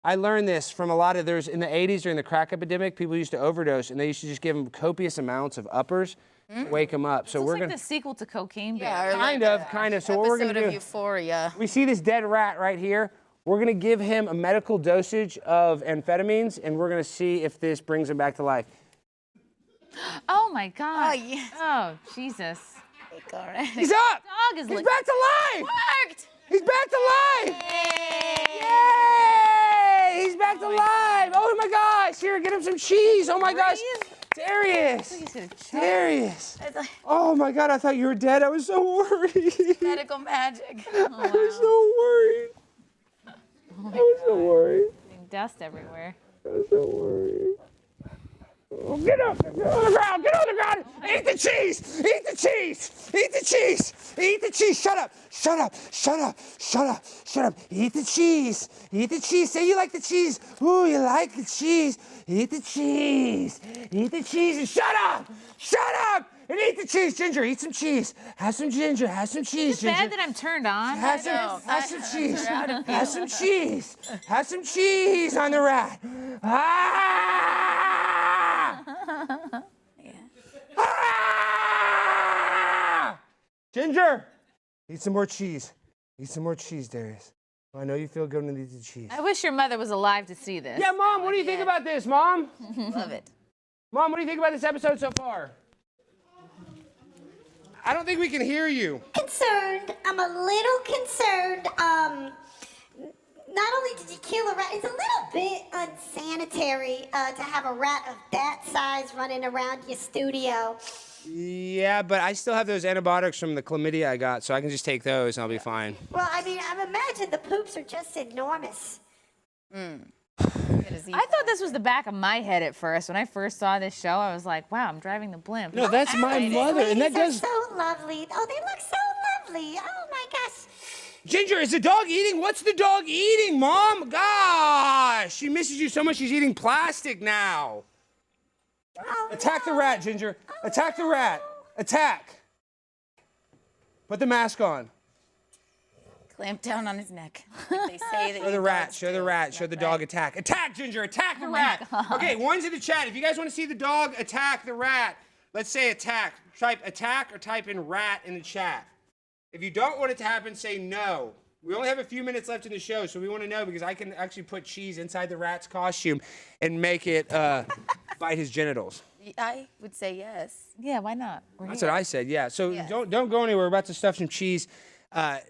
I learned this from a lot of in the 80s during the crack epidemic. People used to overdose, and they used to just give them copious amounts of uppers to wake them up. So Looks we're like gonna the sequel to Cocaine Bear. Yeah, or kind of. So what we're gonna episode do? of Euphoria. We see this dead rat right here. We're gonna give him a medical dosage of amphetamines, and we're gonna see if this brings him back to life. Oh, my God. Oh, yes. Oh, Jesus. He's up. Dog is He's back to life. Worked. He's back to life. Yay! He's back to life. Oh my gosh! Here, get him some cheese. Oh my gosh! Darius. Darius. Oh my God! I thought you were dead. I was so worried. Medical magic. I was so worried. I was so worried. Dust everywhere. I was so worried. Get up! Get on the ground! Get on the ground! Eat the cheese! Eat the cheese! Eat the cheese! Eat the cheese! Shut up! Shut up! Shut up! Shut up! Shut up! Eat the cheese! Eat the cheese! Say you like the cheese! Ooh, you like the cheese! Eat the cheese! Eat the cheese and shut up! Shut up! And eat the cheese, Ginger. Eat some cheese. Have some ginger. Have some cheese, Ginger. It's bad that I'm turned on. Have some cheese. Have some cheese. Have some cheese on the rat. Ah! Ah! Ginger, eat some more cheese. Eat some more cheese, Darius. I know you feel good when you eat the cheese. I wish your mother was alive to see this. Yeah, Mom, what do you think about this, Mom? Love it. Mom, what do you think about this episode so far? I don't think we can hear you. Concerned. I'm a little concerned. Not only did you kill a rat, it's a little bit unsanitary to have a rat of that size running around your studio. Yeah, but I still have those antibiotics from the chlamydia I got, so I can just take those and I'll be fine. Well, I mean, I imagine the poops are just enormous. I thought this was the back of my head at first. When I first saw this show, I was like, wow, I'm driving the blimp. No, that's my mother, and that does. They're so lovely. Oh, they look so lovely. Oh my gosh. Ginger, is the dog eating? What's the dog eating, Mom? Gosh, she misses you so much she's eating plastic now. Oh, Attack the rat, Ginger. Attack the rat. Attack. Put the mask on. Clamp down on his neck. Like they say that Show the rat. Show the rat. Show the dog attack. Attack, Ginger. Attack the rat. Okay, one's in the chat. If you guys want to see the dog attack the rat, let's say attack. Type attack or type in rat in the chat. If you don't want it to happen, say no. We only have a few minutes left in the show, so we want to know because I can actually put cheese inside the rat's costume and make it bite his genitals. I would say yes. Yeah, why not? That's what I said, yeah. So don't go anywhere. We're about to stuff some cheese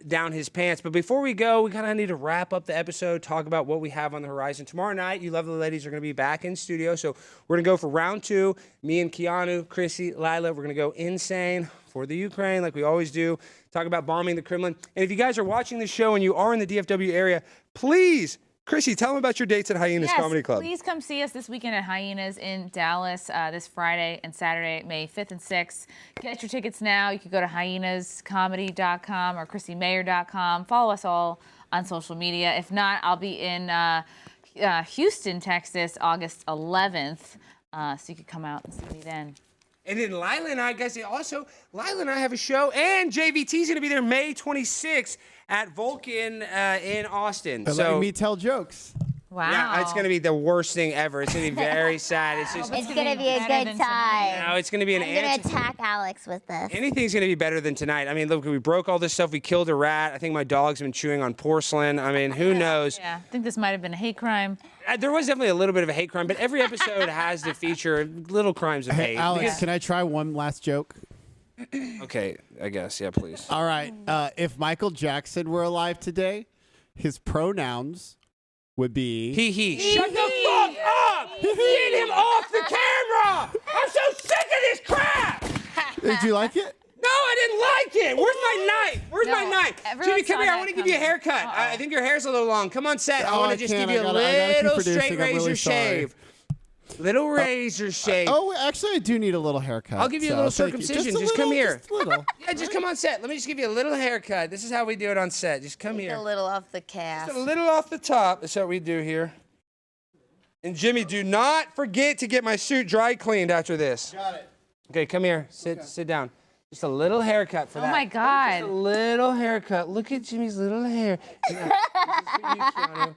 down his pants. But before we go, we kind of need to wrap up the episode, talk about what we have on the horizon. Tomorrow night, you lovely ladies are going to be back in studio. So we're going to go for round 2. Me and Keanu, Chrissy, Lila, we're going to go insane for the Ukraine like we always do. Talk about bombing the Kremlin. And if you guys are watching this show and you are in the DFW area, please, Chrissy, tell them about your dates at Hyenas Comedy Club. Please come see us this weekend at Hyenas in Dallas this Friday and Saturday, May 5th and 6th. Get your tickets now. You can go to hyенascomedy.com or chrissymayer.com. Follow us all on social media. If not, I'll be in Houston, Texas, August 11th. So you could come out and see me then. And then Lila and I, guys, Lila and I have a show, and JVT's going to be there May 26th at Vulcan in Austin. They're letting me tell jokes. Wow. Yeah, it's going to be the worst thing ever. It's going to be very sad. It's going to be a good time. No, it's going to be an answer. I'm going to attack Alex with this. Anything's going to be better than tonight. I mean, look, we broke all this stuff. We killed a rat. I think my dog's been chewing on porcelain. I mean, who knows? Yeah, I think this might have been a hate crime. There was definitely a little bit of a hate crime, but every episode has to feature little crimes of hate. Alex, can I try one last joke? Okay, I guess. Yeah, please. All right. If Michael Jackson were alive today, his pronouns would be... He. Shut the fuck up! Get him off the camera! I'm so sick of this crap! Did you like it? No, I didn't like it. Where's my knife? Where's my knife? Everyone Jimmy, come saw here. I that want to give you a haircut. I think your hair's a little long. Come on set. I want to just give you a little straight razor shave. Little razor shave. Oh, actually, I do need a little haircut. I'll give you a little circumcision. Just come here. Just a little. Yeah, just come on set. Let me just give you a little haircut. This is how we do it on set. Just come here. A little off the calf. Just a little off the top. That's what we do here. And Jimmy, do not forget to get my suit dry cleaned after this. Got it. Okay, come here. Sit down. Just a little haircut for that. Oh my God. Just a little haircut. Look at Jimmy's little hair. Yeah, this is for you, Keanu.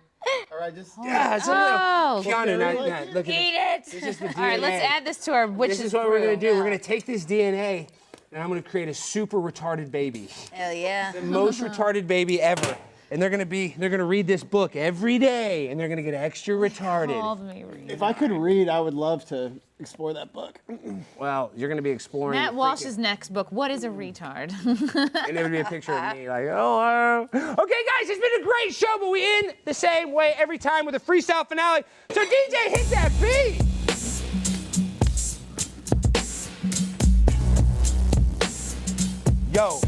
All right, just... Yeah, it's a little... Keanu, now, look at Eat it. it. This is the DNA. All right, let's add this to our witch's This is what we're going to do. brew. We're going to take this DNA, and I'm going to create a super retarded baby. Hell yeah. The most retarded baby ever. And they're going to read this book every day, and they're going to get extra retarded. If I could read, I would love to explore that book. Well, you're going to be exploring... Matt Walsh's next book, What is a Retard? And it would be a picture of me like, oh. Okay, guys, it's been a great show, but we end the same way every time with a freestyle finale. So DJ, hit that beat. Yo,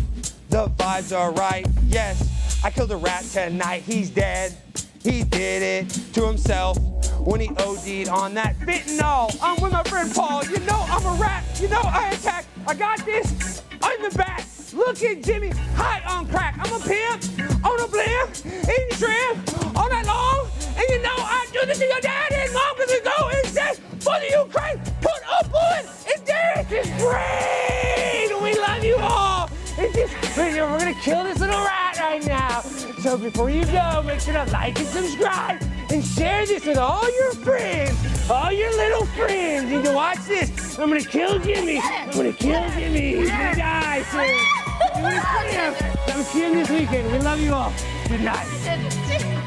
the vibes are right, yes. I killed a rat tonight, he's dead. He did it to himself. when he OD'd on that fentanyl. I'm with my friend Paul. You know I'm a rat. You know I attack. I got this on the back. Look at Jimmy, high on crack. I'm a pimp, on a blimp, eating shrimp all night long. And you know I do this to your dad and mom because we go and say, for the Ukraine, put a bullet in Darius' brain. We love you all. It's just, we're gonna kill this little rat right now. So before you go, make sure to like and subscribe and share this with all your friends, all your little friends. You can watch this. I'm gonna kill Jimmy. I'm gonna kill Jimmy. He's gonna die soon. I'm gonna see him this weekend. We love you all. Good night.